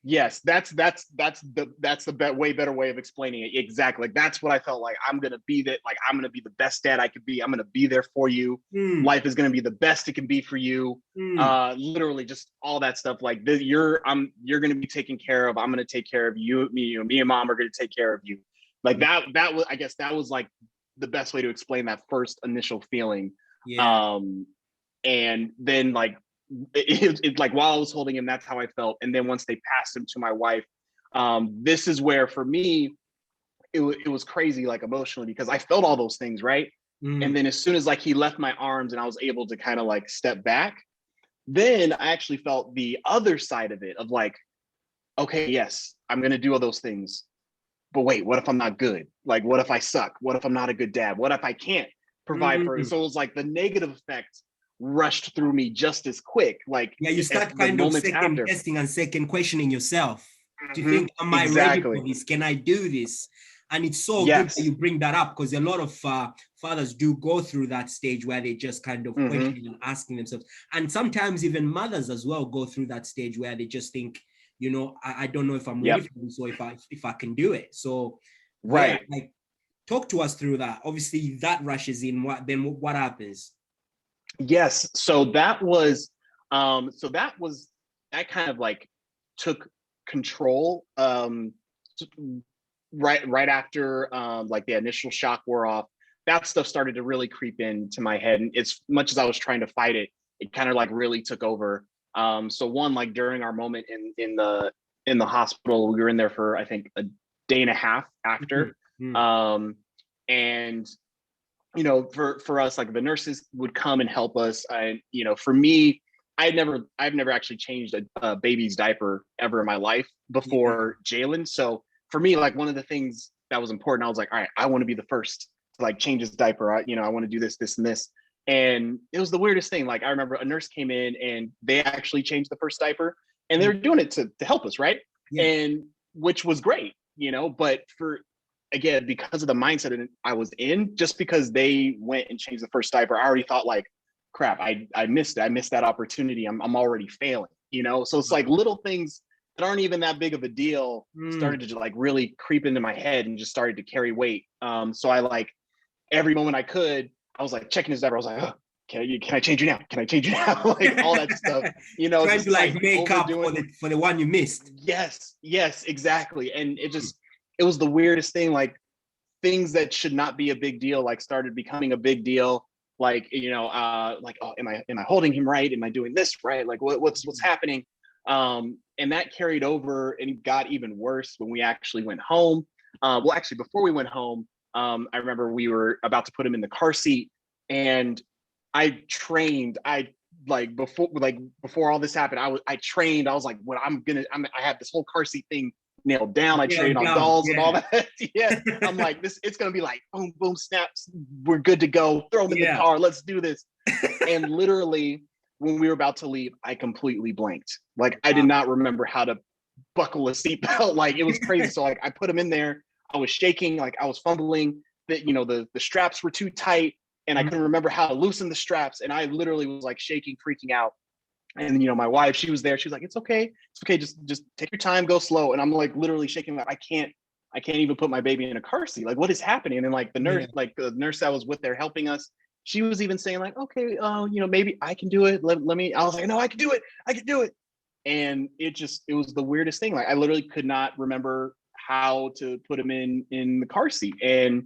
Yes, that's the way better way of explaining it. Exactly. Like that's what I felt like. I'm gonna be that. Like I'm gonna be the best dad I could be. I'm gonna be there for you. Life is gonna be the best it can be for you. Literally, just all that stuff. Like you're gonna be taken care of. I'm gonna take care of you. Me and mom are gonna take care of you. Like that was, I guess that was like the best way to explain that first initial feeling. And then like. It like while I was holding him, that's how I felt. And then once they passed him to my wife, this is where for me it was crazy, like emotionally, because I felt all those things, right? And then as soon as like he left my arms and I was able to kind of like step back, then I actually felt the other side of it, of like, okay, yes, I'm gonna do all those things, but wait, what if I'm not good? Like, what if I suck? What if I'm not a good dad? What if I can't provide for it? So it was like the negative effect rushed through me just as quick. Like, you start kind of second guessing and second questioning yourself to think, am I ready for this? Can I do this? And it's so good that you bring that up, because a lot of fathers do go through that stage where they just kind of questioning and asking themselves. And sometimes even mothers as well go through that stage where they just think, you know, I don't know if I'm ready for this, or if I can do it. So like talk to us through that. Obviously that rushes in. What happens? Yes. So that kind of like took control right after like the initial shock wore off. That stuff started to really creep into my head, and as much as I was trying to fight it, it kind of like really took over. So one, like during our moment in the hospital, we were in there for I think a day and a half after. And you know, for us, like the nurses would come and help us. And you know, for me, I've never actually changed a baby's diaper ever in my life before Jalen. So for me, like one of the things that was important, I was like, all right, I want to be the first to like change his diaper. I want to do this, this, and this. And it was the weirdest thing. Like I remember a nurse came in and they actually changed the first diaper, and they were doing it to help us, right? And which was great, you know, but again, because of the mindset I was in, just because they went and changed the first diaper, I already thought like, crap, I missed it. I missed that opportunity. I'm already failing, you know? So it's like little things that aren't even that big of a deal started to like really creep into my head and just started to carry weight. So I like every moment I could, I was like checking his diaper. I was like, oh, can I change you now? Can I change you now? Like all that stuff, you know, trying to like make up for the one you missed. Yes, exactly. And it was the weirdest thing. Like things that should not be a big deal, like started becoming a big deal. Like, you know, like, oh, am I holding him right? Am I doing this right? Like what's happening? And that carried over and got even worse when we actually went home. Well, actually before we went home, I remember we were about to put him in the car seat, and I before all this happened, I trained. I was like, what I have this whole car seat thing nailed down. I trained on dolls and all that. I'm like, it's gonna be like boom, boom, snaps. We're good to go. Throw them in the car. Let's do this. And literally, when we were about to leave, I completely blanked. Like I did not remember how to buckle a seatbelt. Like it was crazy. So like I put him in there. I was shaking. Like I was fumbling. That, you know, the straps were too tight, and I couldn't remember how to loosen the straps. And I literally was like shaking, freaking out. And you know, my wife, she was there. She was like, "It's okay. Just take your time, go slow." And I'm like literally shaking. Like I can't even put my baby in a car seat. Like what is happening? And then like the nurse that was with there helping us, she was even saying like, "Okay, you know, maybe I can do it. Let me." I was like, "No, I can do it. I can do it." And it was the weirdest thing. Like I literally could not remember how to put him in the car seat. And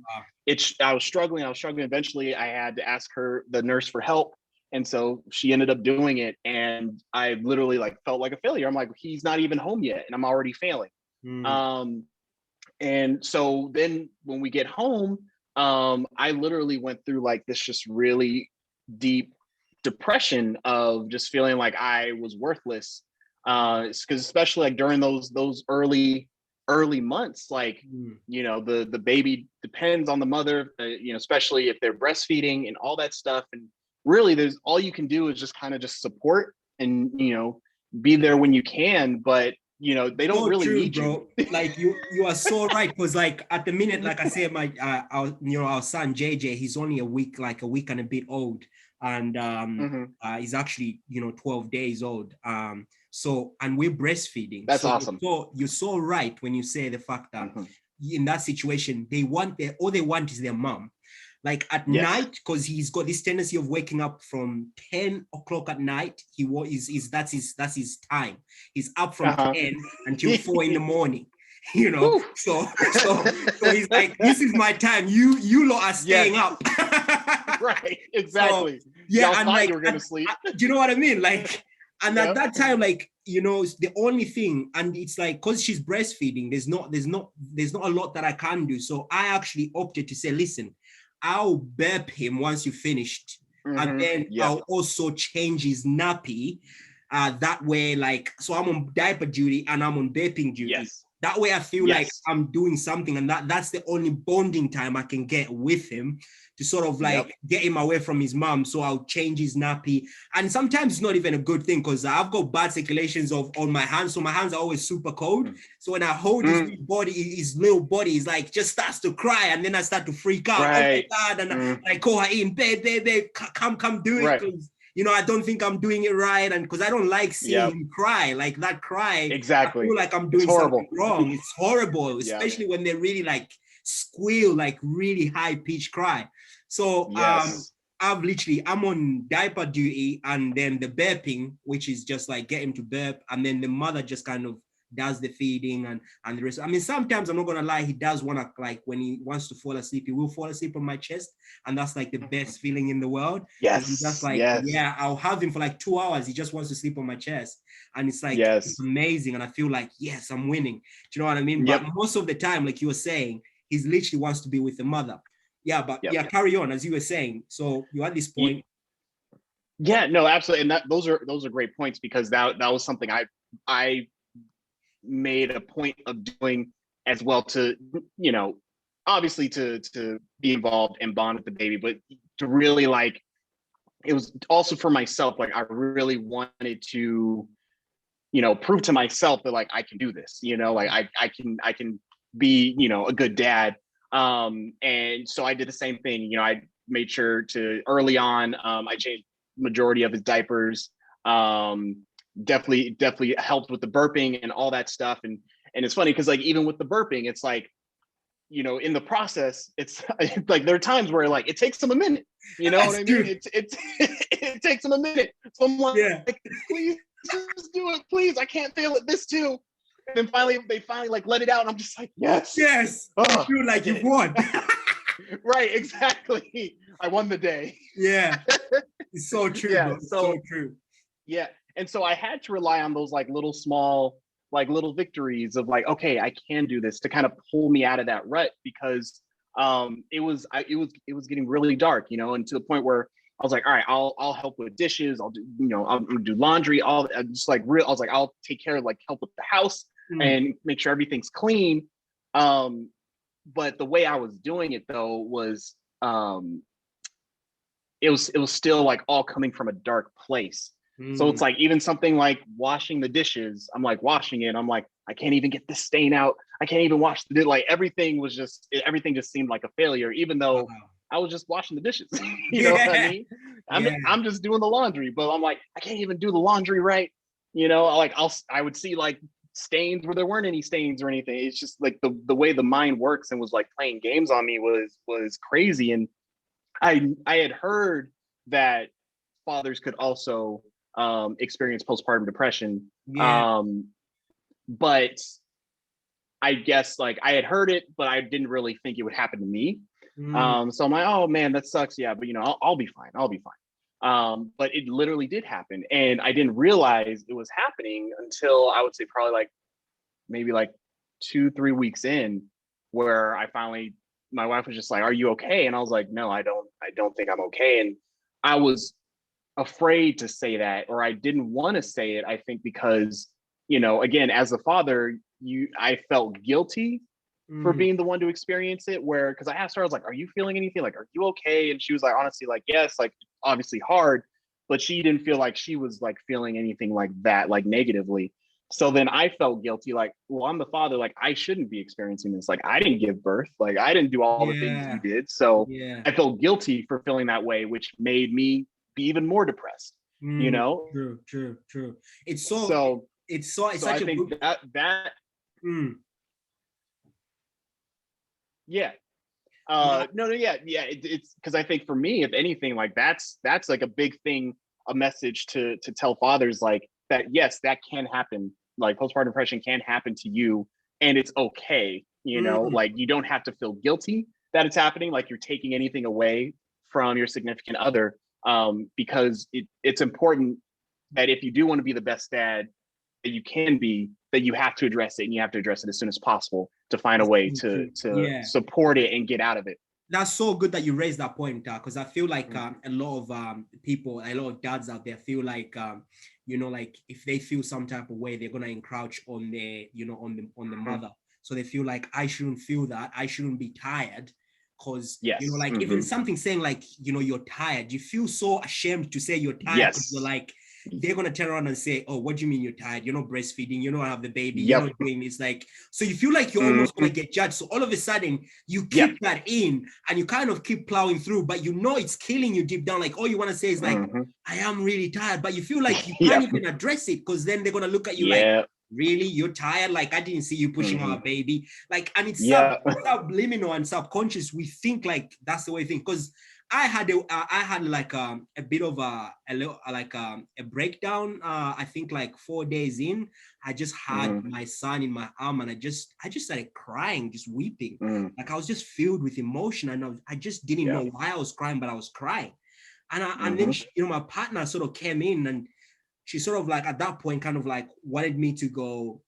I was struggling. Eventually I had to ask the nurse for help. And so she ended up doing it. And I literally like felt like a failure. I'm like, he's not even home yet, and I'm already failing. And so then when we get home, I literally went through like this just really deep depression of just feeling like I was worthless. Because especially like during those early months, like, you know, the baby depends on the mother, you know, especially if they're breastfeeding and all that stuff. And really there's all you can do is just kind of just support and, you know, be there when you can, but you know, they don't really need you. Like you are so right. Cause like at the minute, like I said, our son, JJ, he's only a week and a bit old. And he's actually, you know, 12 days old. So, and we're breastfeeding. That's awesome. You're so right when you say the fact that in that situation, all they want is their mom. Like at night, because he's got this tendency of waking up from 10 o'clock at night. That's his time. He's up from 10 until 4 in the morning. You know, so he's like, this is my time. You lot are staying up. Right, exactly. So, yeah, and like, you were gonna sleep. Do you know what I mean? Like, and at that time, like, you know, the only thing, and it's like, because she's breastfeeding, there's not a lot that I can do. So I actually opted to say, listen, I'll burp him once you finished, and then I'll also change his nappy. That way, like, so I'm on diaper duty and I'm on burping duty. Yes. That way I feel like I'm doing something, and that's the only bonding time I can get with him to sort of like get him away from his mom. So I'll change his nappy. And sometimes it's not even a good thing because I've got bad circulations on my hands. So my hands are always super cold. So when I hold his little body is like just starts to cry, and then I start to freak out. Right. Oh my God. And I call her in, babe, come do it. Please. You know, I don't think I'm doing it right. And because I don't like seeing him cry, like that cry. Exactly. I feel like I'm doing something wrong. It's horrible, especially when they're really like squeal, like really high pitch cry. So Yes. I'm on diaper duty, and then the burping, which is just like get him to burp, and then the mother just kind of does the feeding and the rest. I mean, sometimes I'm not gonna lie, he does want to, like, when he wants to fall asleep, he will fall asleep on my chest, and that's like the best feeling in the world. Because I'm just Yes. like, Yes. yeah, I'll have him for like 2 hours. He just wants to sleep on my chest, and it's like it's Yes. amazing, and I feel like, yes, I'm winning. Do you know what I mean? Yep. But most of the time, like you were saying, he's literally wants to be with the mother. Yeah, but Yep. yeah, carry on as you were saying. So you're at this point. Yeah, no, absolutely. And those are great points, because that was something I made a point of doing as well, to, you know, obviously to be involved and bond with the baby, but to really, like, it was also for myself, like I really wanted to, you know, prove to myself that, like, I can do this, you know, like I can be, you know, a good dad. And so I did the same thing, you know, I made sure to early on, I changed majority of his diapers, definitely helped with the burping and all that stuff. And it's funny because, like, even with the burping, it's like, you know, in the process, it's like there are times where, like, it takes them a minute, you know what I mean? It takes them a minute. So I'm like, Yeah, please just do it, please. I can't fail at this too. And then they finally like let it out, and I'm just like, yes, you feel like you've won. Right, exactly. I won the day. Yeah, it's so true, Yeah, bro. It's so true. yeah. And so I had to rely on those, like, little small, like, little victories of, like, okay, I can do this, to kind of pull me out of that rut, because it was getting really dark, you know, and to the point where I was like, all right, I'll help with dishes, I'll do, you know, I'll do laundry, all just like real. I was like, I'll take care of, like, help with the house and make sure everything's clean. But the way I was doing it, though, was it was still, like, all coming from a dark place. So it's like, even something like washing the dishes, I'm like washing it, I'm like, I can't even get this stain out, I can't even wash the, like, everything just seemed like a failure, even though I was just washing the dishes. You know what I mean? I'm just doing the laundry, but I'm like, I can't even do the laundry right. You know, like, I would see, like, stains where there weren't any stains or anything. It's just like the way the mind works, and was like playing games on me was crazy. And I had heard that fathers could also experience postpartum depression. Yeah. But I guess, like, I had heard it, but I didn't really think it would happen to me. So I'm like, oh man, that sucks. Yeah, but, you know, I'll be fine. I'll be fine. But it literally did happen, and I didn't realize it was happening until, I would say, probably like maybe like 2-3 weeks in, where my wife was just like, "Are you okay?" And I was like, "No, I don't think I'm okay." And I was afraid to say that, or I didn't want to say it, I think, because, you know, again, as a father, I felt guilty for being the one to experience it, where, because I asked her, I was like, are you feeling anything, like, are you okay? And she was like, honestly, like, yes, like, obviously hard, but she didn't feel like she was, like, feeling anything like that, like, negatively. So then I felt guilty, like, well, I'm the father, like, I shouldn't be experiencing this, like, I didn't give birth, like, I didn't do all the things you did. So I felt guilty for feeling that way, which made me be even more depressed, you know? True. It's So I such a think good. that yeah. Yeah. It's because I think for me, if anything, like, that's like a big thing, a message to tell fathers, like, that, yes, that can happen. Like, postpartum depression can happen to you, and it's okay. You know, like, you don't have to feel guilty that it's happening, like you're taking anything away from your significant other, because it's important that if you do want to be the best dad that you can be, that you have to address it, and you have to address it as soon as possible to find a way to support it and get out of it. That's so good that you raised that point, because I feel like a lot of people, a lot of dads out there feel like, you know, like, if they feel some type of way, they're gonna encroach on on the mother. So they feel like, I shouldn't feel that, I shouldn't be tired, because, yes, you know, like, even something saying, like, you know, you're tired, you feel so ashamed to say you're tired, because you're like, they're gonna turn around and say, oh, what do you mean you're tired? You're not breastfeeding, you don't have the baby, you're not doing this. Like, so you feel like you're almost gonna get judged. So all of a sudden you keep that in, and you kind of keep plowing through, but you know it's killing you deep down. Like, all you want to say is like, I am really tired, but you feel like you can't even address it, because then they're gonna look at you like, really, you're tired? Like, I didn't see you pushing our baby. Like, and it's Yeah. subliminal and subconscious. We think like that's the way we think. Because I had like a bit of a breakdown. I think like 4 days in, I just had my son in my arm, and I just started crying, just weeping. Like, I was just filled with emotion, and I just didn't know why I was crying, but I was crying. And then she, my partner sort of came in, and she sort of like at that point kind of like wanted me to go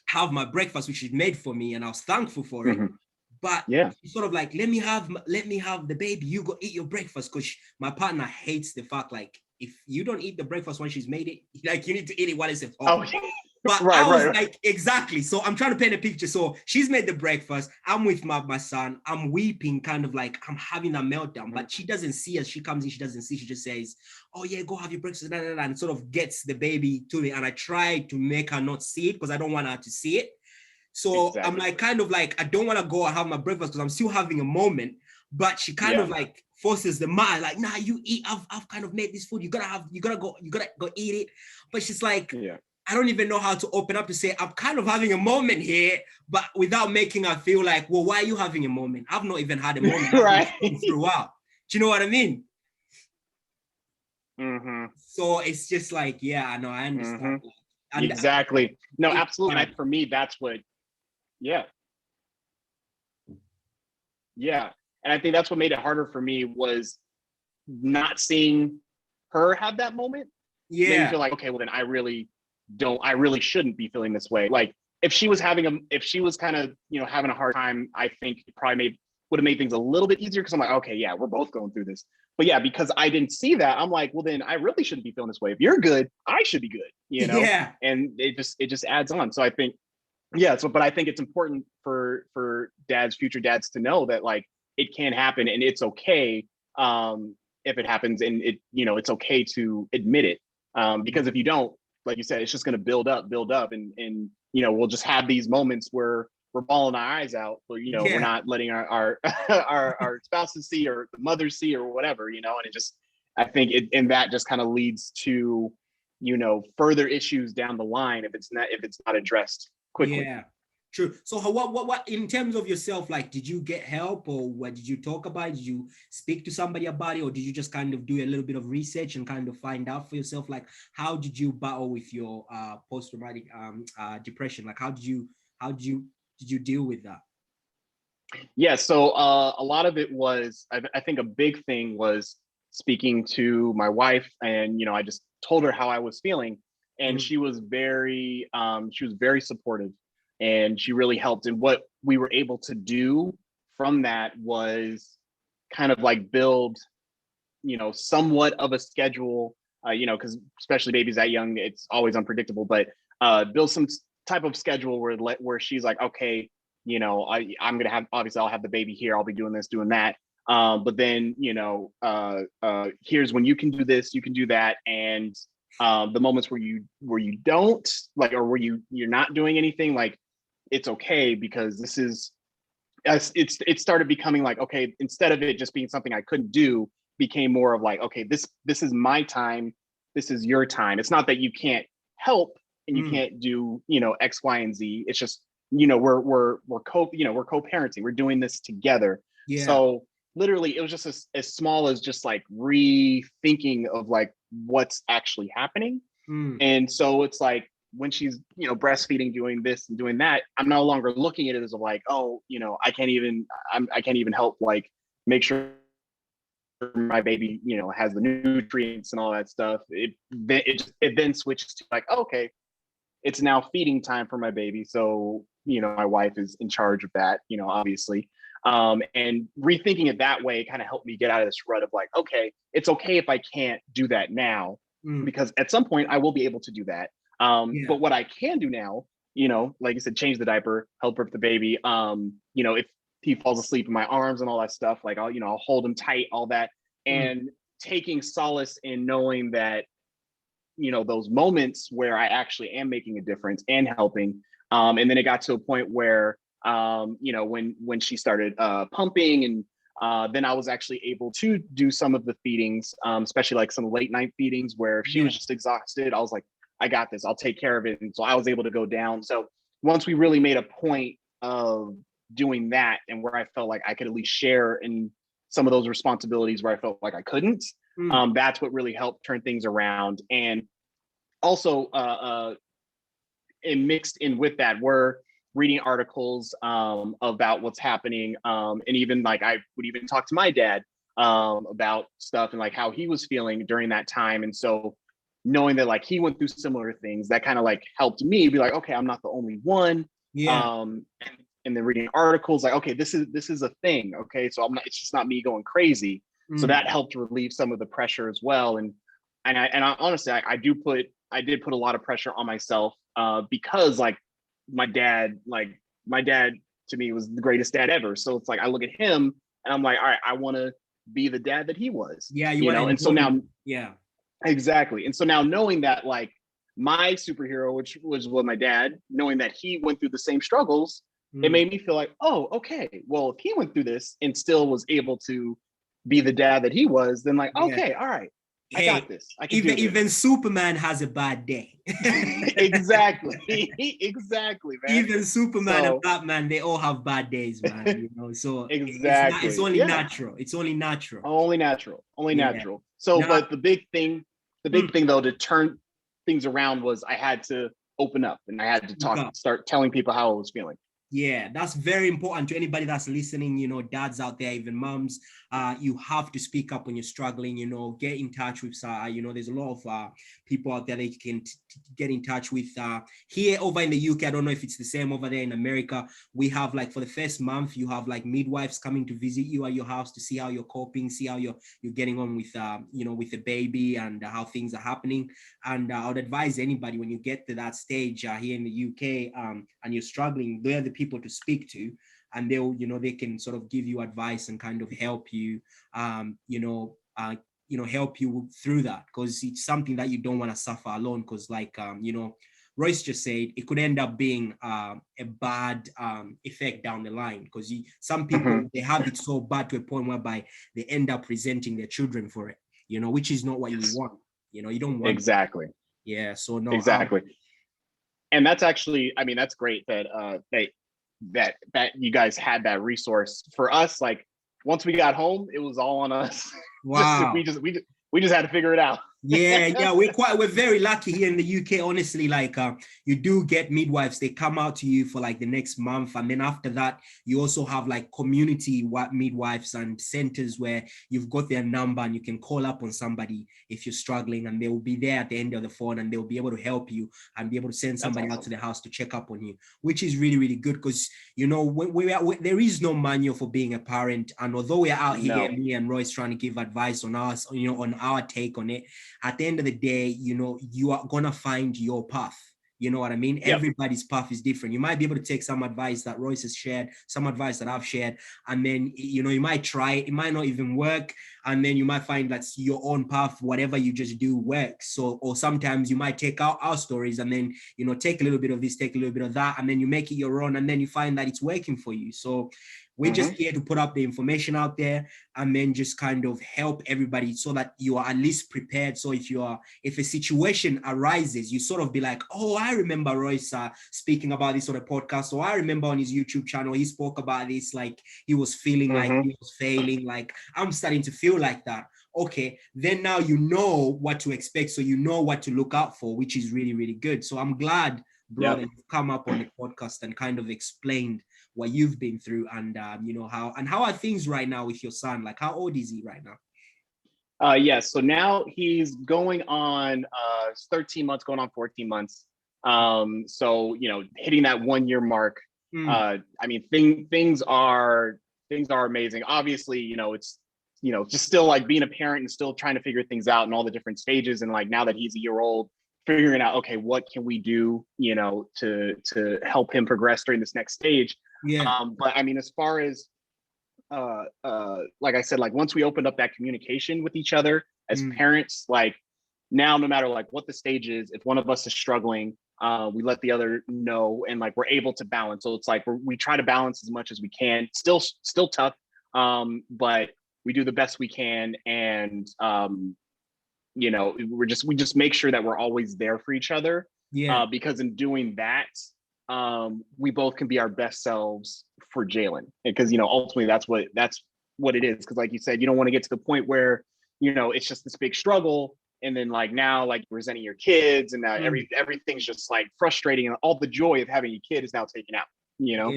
have my breakfast, which she made for me, and I was thankful for it. But she's sort of like, let me have the baby. You go eat your breakfast, because my partner hates the fact like if you don't eat the breakfast when she's made it, like you need to eat it while it's at home. But I was like, exactly. So I'm trying to paint a picture. So she's made the breakfast. I'm with my son. I'm weeping, kind of like I'm having a meltdown. But she doesn't see as she comes in. She doesn't see. She just says, "Oh yeah, go have your breakfast," and sort of gets the baby to me. And I try to make her not see it because I don't want her to see it. So I'm like, kind of like, I don't want to go and have my breakfast because I'm still having a moment. But she kind of like forces the mind, like, nah, you eat. I've kind of made this food. You gotta go eat it. But she's like, I don't even know how to open up to say, I'm kind of having a moment here, but without making her feel like, well, why are you having a moment? I've not even had a moment. Right. Throughout. Do you know what I mean? So it's just like, yeah, I know, I understand. Exactly. No, absolutely. And for me, that's what, yeah. And I think that's what made it harder for me, was not seeing her have that moment. Made me feel like, okay, well then I really shouldn't be feeling this way. Like if she was kind of, having a hard time, I think it probably would have made things a little bit easier, because I'm like, okay, yeah, we're both going through this. But yeah, because I didn't see that, I'm like, well then I really shouldn't be feeling this way. If you're good, I should be good, And it just adds on. So I think, but I think it's important for future dads to know that like it can happen, and it's okay if it happens, and it's okay to admit it, because if you don't, like you said, it's just going to build up, and we'll just have these moments where we're bawling our eyes out, but we're not letting our our spouses see, or the mothers see, or whatever, and it just, I think that just kind of leads to further issues down the line if it's not addressed quickly. Yeah, true. So what in terms of yourself, like, did you get help, or what did you talk about? Did you speak to somebody about it, or did you just kind of do a little bit of research and kind of find out for yourself? Like, how did you battle with your post-traumatic depression? Like, how did you deal with that? Yeah, so a lot of it was, I think a big thing was speaking to my wife, and I just told her how I was feeling, and she was very supportive, and she really helped. And what we were able to do from that was kind of like build somewhat of a schedule, because especially babies that young, it's always unpredictable, but build some type of schedule where she's like, okay, I'm gonna have, obviously I'll have the baby here, I'll be doing this, doing that, but then here's when you can do this, you can do that, and the moments where you don't, like, or where you're not doing anything, like, it's okay, because this is, it started becoming like, okay, instead of it just being something I couldn't do, became more of like, okay, this is my time, this is your time. It's not that you can't help and you can't do X, Y, and Z. It's just we're co-parenting. We're doing this together. So literally, it was just as small as just like rethinking of like what's actually happening. And so it's like, when she's breastfeeding, doing this and doing that, I'm no longer looking at it as like, oh, I can't even help like make sure my baby has the nutrients and all that stuff. It then switches to like, oh, okay, it's now feeding time for my baby, so my wife is in charge of that, obviously. And rethinking it that way kind of helped me get out of this rut of like, okay, it's okay if I can't do that now, because at some point I will be able to do that. But what I can do now, like you said, change the diaper, help birth the baby. If he falls asleep in my arms and all that stuff, like I'll hold him tight, all that, and taking solace in knowing that, those moments where I actually am making a difference and helping. And then it got to a point where, when she started pumping, and then I was actually able to do some of the feedings, especially like some late night feedings where if she was just exhausted, I was like, I got this, I'll take care of it. And so I was able to go down. So once we really made a point of doing that, and where I felt like I could at least share in some of those responsibilities where I felt like I couldn't, that's what really helped turn things around. And also and mixed in with that, we're reading articles about what's happening, and even like I would even talk to my dad about stuff and like how he was feeling during that time. And so knowing that like he went through similar things, that kind of like helped me be like, okay, I'm not the only one. And then reading articles like, okay, this is a thing. Okay, so I'm not, it's just not me going crazy. So that helped relieve some of the pressure as well. And I honestly, I did put a lot of pressure on myself because like my dad to me was the greatest dad ever. So it's like I look at him and I'm like, all right, I want to be the dad that he was. You know. And so now, exactly. And so now knowing that like my superhero, which was my dad, knowing that he went through the same struggles, it made me feel like, oh, okay, well, if he went through this and still was able to be the dad that he was, then like, okay, all right, I got this. I can even Superman has a bad day. Exactly, man. Even Superman and Batman, they all have bad days, man. You know, so exactly, it's only natural. It's only natural. Only natural. So, now, but the big thing though to turn things around was I had to open up and I had to start telling people how I was feeling. Yeah, that's very important to anybody that's listening, you know, dads out there, even moms. You have to speak up when you're struggling, you know, get in touch with, you know, there's a lot of people out there that you can get in touch with. Here over in the UK, I don't know if it's the same over there in America. We have like for the first month, you have like midwives coming to visit you at your house to see how you're coping, see how you're getting on with, you know, with the baby and how things are happening. And I would advise anybody when you get to that stage here in the UK and you're struggling, they're the people to speak to, and they'll, you know, they can sort of give you advice and kind of help you, help you through that, because it's something that you don't want to suffer alone. Because like, you know, Royce just said, it could end up being a bad effect down the line, because some people, they have it so bad to a point whereby they end up resenting their children for it, you know, which is not what you want. You know, you don't want exactly that. Yeah, so no, exactly. And that's actually, I mean, that's great that that you guys had that resource. For us, like once we got home, it was all on us. Wow. we just had to figure it out. Yeah, we're very lucky here in the UK, honestly. Like you do get midwives, they come out to you for like the next month, and then after that you also have like community midwives and centers where you've got their number and you can call up on somebody if you're struggling, and they will be there at the end of the phone and they'll be able to help you and be able to send somebody out to the house to check up on you, which is really, really good. Because you know, there is no manual for being a parent, and although we are out here, me and Royce, trying to give advice on us, you know, on our take on it, at the end of the day, you know, you are gonna find your path. You know what I mean? Yep. Everybody's path is different. You might be able to take some advice that Royce has shared, some advice that I've shared, and then, you know, you might try it. It might not even work. And then you might find that's your own path. Whatever you just do works. So, or sometimes you might take out our stories and then, you know, take a little bit of this, take a little bit of that, and then you make it your own, and then you find that it's working for you. So we're just here to put up the information out there and then just kind of help everybody so that you are at least prepared. So if a situation arises, you sort of be like, oh, I remember Royce speaking about this on a podcast, or I remember on his YouTube channel, he spoke about this, like he was feeling like he was failing, like I'm starting to feel like that. Okay, then now you know what to expect. So you know what to look out for, which is really, really good. So I'm glad, bro, that you've come up on the podcast and kind of explained what you've been through, and you know, how are things right now with your son? Like, how old is he right now? So now he's going on 13 months, going on 14 months. So, you know, hitting that 1 year mark. I mean, things are amazing. Obviously, you know, it's, you know, just still like being a parent and still trying to figure things out and all the different stages. And like now that he's a year old, figuring out, okay, what can we do, you know, to help him progress during this next stage. But I mean, as far as like I said, like once we opened up that communication with each other as parents, like now, no matter like what the stage is, if one of us is struggling, we let the other know, and like we're able to balance. So it's like we try to balance as much as we can. Still tough, but we do the best we can. And we just make sure that we're always there for each other. Yeah. Because in doing that, we both can be our best selves for Jalen. Because, ultimately that's what it is. Because like you said, you don't want to get to the point where, it's just this big struggle. And then like now, like resenting your kids and now everything's just like frustrating, and all the joy of having a kid is now taken out, Yeah.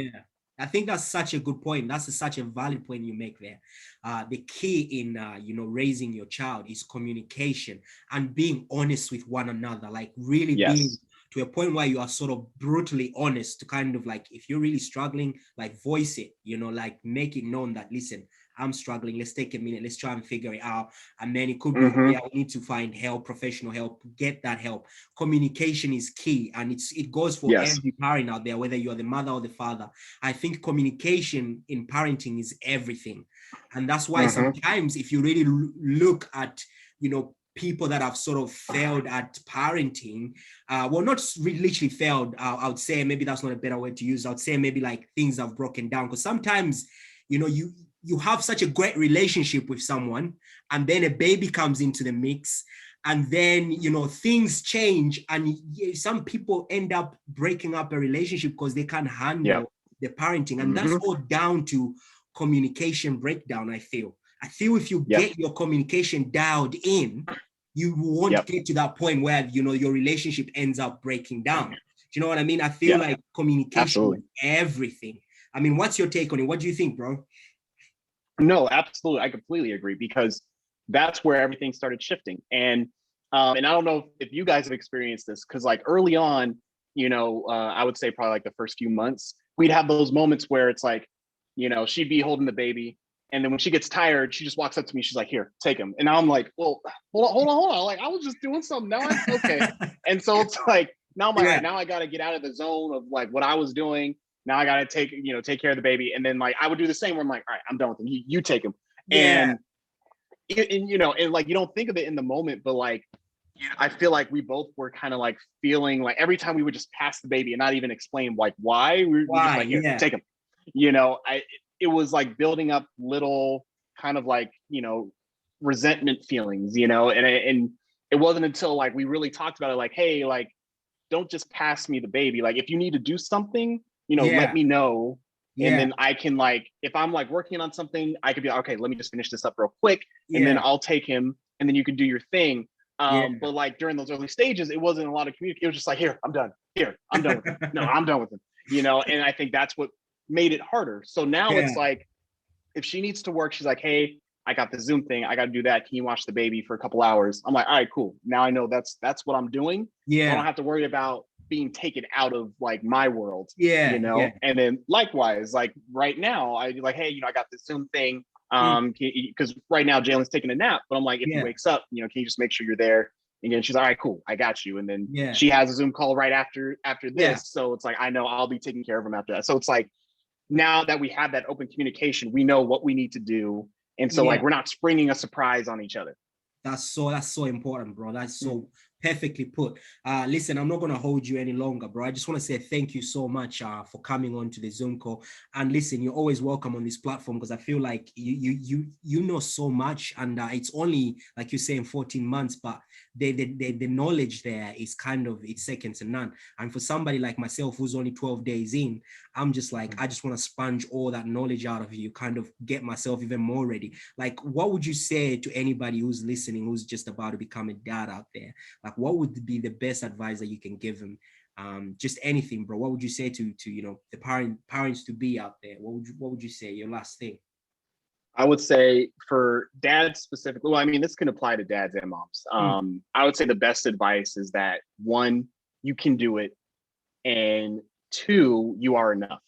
I think that's such a good point. That's such a valid point you make there. The key in, raising your child is communication and being honest with one another, like really being to a point where you are sort of brutally honest to kind of like, if you're really struggling, like voice it, like make it known that, listen, I'm struggling. Let's take a minute. Let's try and figure it out. And then it could be, we need to find help, professional help, get that help. Communication is key. And it goes for every parent out there, whether you're the mother or the father. I think communication in parenting is everything. And that's why sometimes if you really look at, people that have sort of failed at parenting, not literally failed, I would say, maybe that's not a better word to use. I would say maybe like things have broken down, because sometimes, you have such a great relationship with someone, and then a baby comes into the mix, and then, things change, and some people end up breaking up a relationship because they can't handle the parenting. And that's all down to communication breakdown, I feel. If you get your communication dialed in, you won't get to that point where, your relationship ends up breaking down. Do you know what I mean? I feel like communication is everything. I mean, what's your take on it? What do you think, bro? No, absolutely. I completely agree, because that's where everything started shifting. And I don't know if you guys have experienced this, because like early on, I would say probably like the first few months, we'd have those moments where it's like, she'd be holding the baby, and then when she gets tired, she just walks up to me. She's like, "Here, take him." And I'm like, "Well, hold on. Like, I was just doing something. Now I'm okay." And so it's like, now I'm like, all right, now I got to get out of the zone of like what I was doing. Now I got to take care of the baby. And then like, I would do the same where I'm like, all right, I'm done with him. You take him. And like, you don't think of it in the moment, but like, I feel like we both were kind of like feeling like every time we would just pass the baby and not even explain like why, we were just like, here, take him. It was like building up little kind of like, resentment feelings, and it wasn't until like we really talked about it, like, hey, like, don't just pass me the baby. Like, if you need to do something, let me know. And then I can like, if I'm like working on something, I could be like, okay, let me just finish this up real quick. And then I'll take him, and then you can do your thing. But like during those early stages, it wasn't a lot of communication. It was just like, here, I'm done. Here, I'm done with him. No, I'm done with him. And I think that's what made it harder. So now it's like, if she needs to work, she's like, hey, I got the Zoom thing. I got to do that. Can you watch the baby for a couple hours? I'm like, all right, cool. Now I know that's what I'm doing. So I don't have to worry about being taken out of like my world. And then likewise, like right now, I like, hey, I got this Zoom thing. Because right now Jalen's taking a nap, but I'm like, if he wakes up, can you just make sure you're there? And then she's like, all right, cool, I got you. And then she has a Zoom call right after this. So it's like, I know I'll be taking care of him after that. So it's like, now that we have that open communication, we know what we need to do. And so like, we're not springing a surprise on each other. That's so important, bro. That's so perfectly put. Listen, I'm not going to hold you any longer, bro. I just want to say thank you so much for coming on to the Zoom call. And listen, you're always welcome on this platform, because I feel like you know so much, and it's only, like you say, in 14 months, but the knowledge there is kind of, it's second to none. And for somebody like myself who's only 12 days in, I'm just like, I just want to sponge all that knowledge out of you, kind of get myself even more ready. Like, what would you say to anybody who's listening, who's just about to become a dad out there? Like, what would be the best advice that you can give them? Just anything, bro. What would you say to the parents to be out there? What would you say? Your last thing? I would say for dads specifically, well, I mean, this can apply to dads and moms. I would say the best advice is that, one, you can do it, and two, you are enough,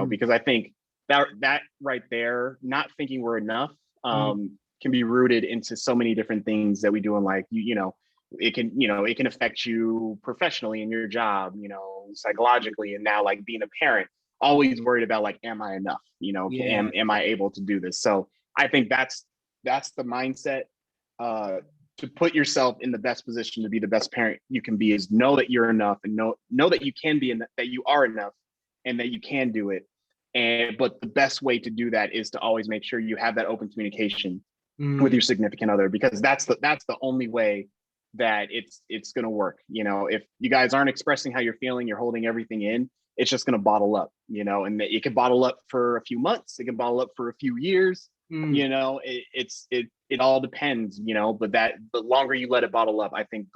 because I think that right there, not thinking we're enough, can be rooted into so many different things that we do in life. It can affect you professionally in your job, psychologically, and now like being a parent, always worried about like, am I enough? Am I able to do this? So I think that's the mindset, to put yourself in the best position to be the best parent you can be, is know that you're enough, and know that you can be, and that you are enough, and that you can do it. But the best way to do that is to always make sure you have that open communication, with your significant other, because that's the only way that it's going to work. You know, if you guys aren't expressing how you're feeling, you're holding everything in, it's just going to bottle up, you know, and it can bottle up for a few months, it can bottle up for a few years, you know, it all depends, you know, but the longer you let it bottle up, I think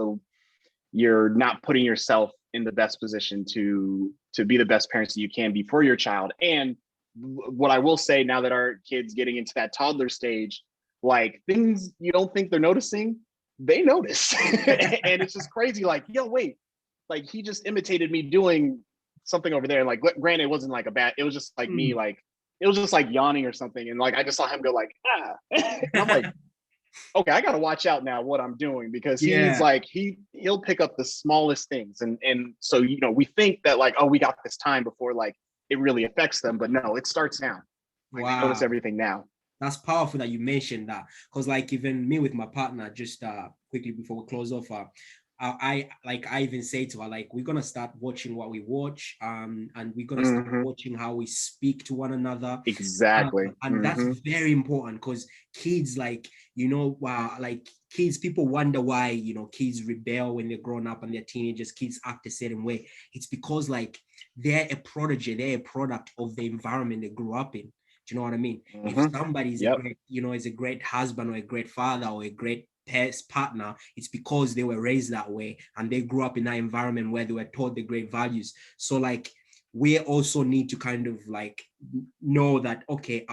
you're not putting yourself in the best position to be the best parents that you can be for your child. And what I will say, now that our kids getting into that toddler stage, like, things you don't think they're noticing, they notice. And it's just crazy, like, yo, wait, like, he just imitated me doing something over there. And like, granted, it wasn't like it was just like me, like, it was just like yawning or something, and like I just saw him go like, ah. And I'm like, okay, I gotta watch out now what I'm doing, because he's like, he'll pick up the smallest things. And so, you know, we think that like, oh, we got this time before like it really affects them, but no, it starts now. Like, Wow. they notice everything now. That's powerful that you mentioned that, because like even me with my partner, just quickly before we close off, I even say to her, like, we're gonna start watching what we watch, and we're gonna start watching how we speak to one another. Exactly. And that's very important, because kids, like, you know, like kids, people wonder why, you know, kids rebel when they're grown up and they're teenagers, kids act a certain way. It's because like they're a prodigy, they're a product of the environment they grew up in. Do you know what I mean? If somebody's a great, you know, is a great husband or a great father or a great partner, it's because they were raised that way and they grew up in that environment where they were taught the great values. So like, we also need to kind of like know that, okay,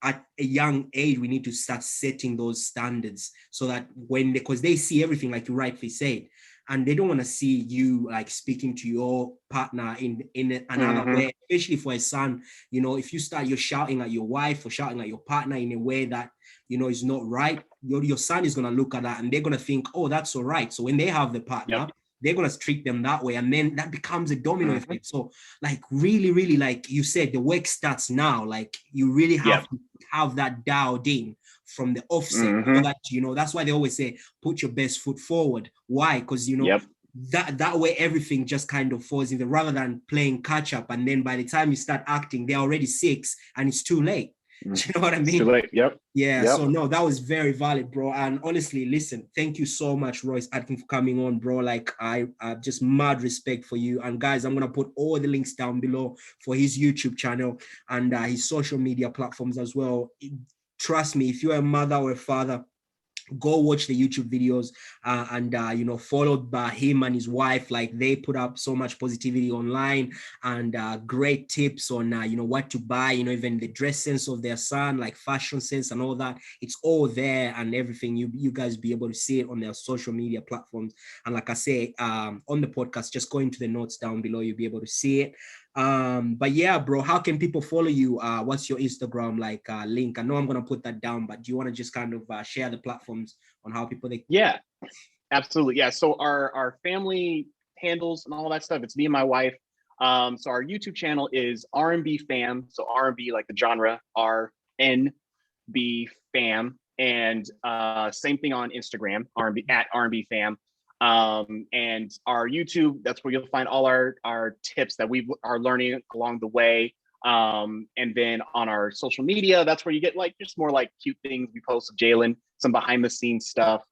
at a young age, we need to start setting those standards, so that because they see everything, like you rightly said, and they don't want to see you like speaking to your partner in another way, especially for a son. You know, if you're shouting at your wife or shouting at your partner in a way that, you know, is not right, your son is going to look at that and they're going to think, oh, that's all right. So when they have the partner, they're going to treat them that way. And then that becomes a domino effect. So like, really, really, like you said, the work starts now. Like, you really have to have that dialed in from the offset, so that, you know, that's why they always say, put your best foot forward. Why? Because, you know, that way everything just kind of falls in, rather than playing catch up. And then by the time you start acting, they're already 6 and it's too late. Do you know what I mean? It's too late. So no, that was very valid, bro. And honestly, listen, thank you so much, Royce Adkins, for coming on, bro. Like, I just mad respect for you. And guys, I'm gonna put all the links down below for his YouTube channel and his social media platforms as well. Trust me, if you're a mother or a father, go watch the YouTube videos and you know, followed by him and his wife. Like, they put up so much positivity online and great tips on you know, what to buy, you know, even the dress sense of their son, like fashion sense and all that. It's all there, and everything, you guys be able to see it on their social media platforms. And like I say, on the podcast, just go into the notes down below, you'll be able to see it. But yeah, bro, how can people follow you? What's your Instagram like link? I know I'm gonna put that down, but do you want to just kind of share the platforms on how people absolutely. So our family handles and all that stuff, it's me and my wife. So our YouTube channel is R&B fam, so R&B like the genre, RNB fam, and same thing on Instagram, R&B at R&B fam. And our YouTube, that's where you'll find all our tips that we are learning along the way. And then on our social media, that's where you get like just more like cute things we post of Jalen, some behind the scenes stuff.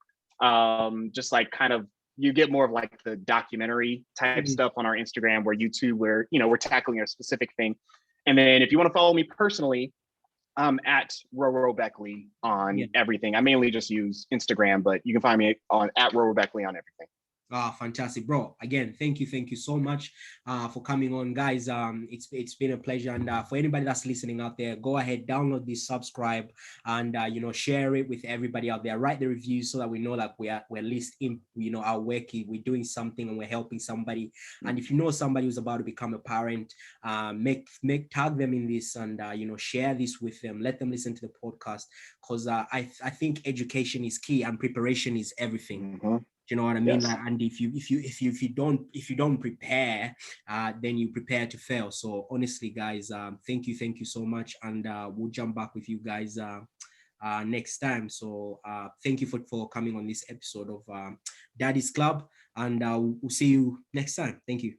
Just like kind of, you get more of like the documentary type stuff on our Instagram, where YouTube, where, you know, we're tackling a specific thing. And then if you want to follow me personally, at Roro Beckley on everything. I mainly just use Instagram, but you can find me on at Roro Beckley on everything. Fantastic, bro. Again, thank you so much for coming on, guys. It's been a pleasure. And for anybody that's listening out there, go ahead, download this, subscribe, and you know, share it with everybody out there. Write the reviews so that we know that we're at least in, you know, our work, we're doing something and we're helping somebody. And if you know somebody who's about to become a parent, make tag them in this, and you know, share this with them. Let them listen to the podcast, because I think education is key and preparation is everything. Do you know what I mean? Like, and if you don't prepare, then you prepare to fail. So honestly, guys, thank you so much, and we'll jump back with you guys next time. So thank you for coming on this episode of Daddy's Club, and we'll see you next time. Thank you.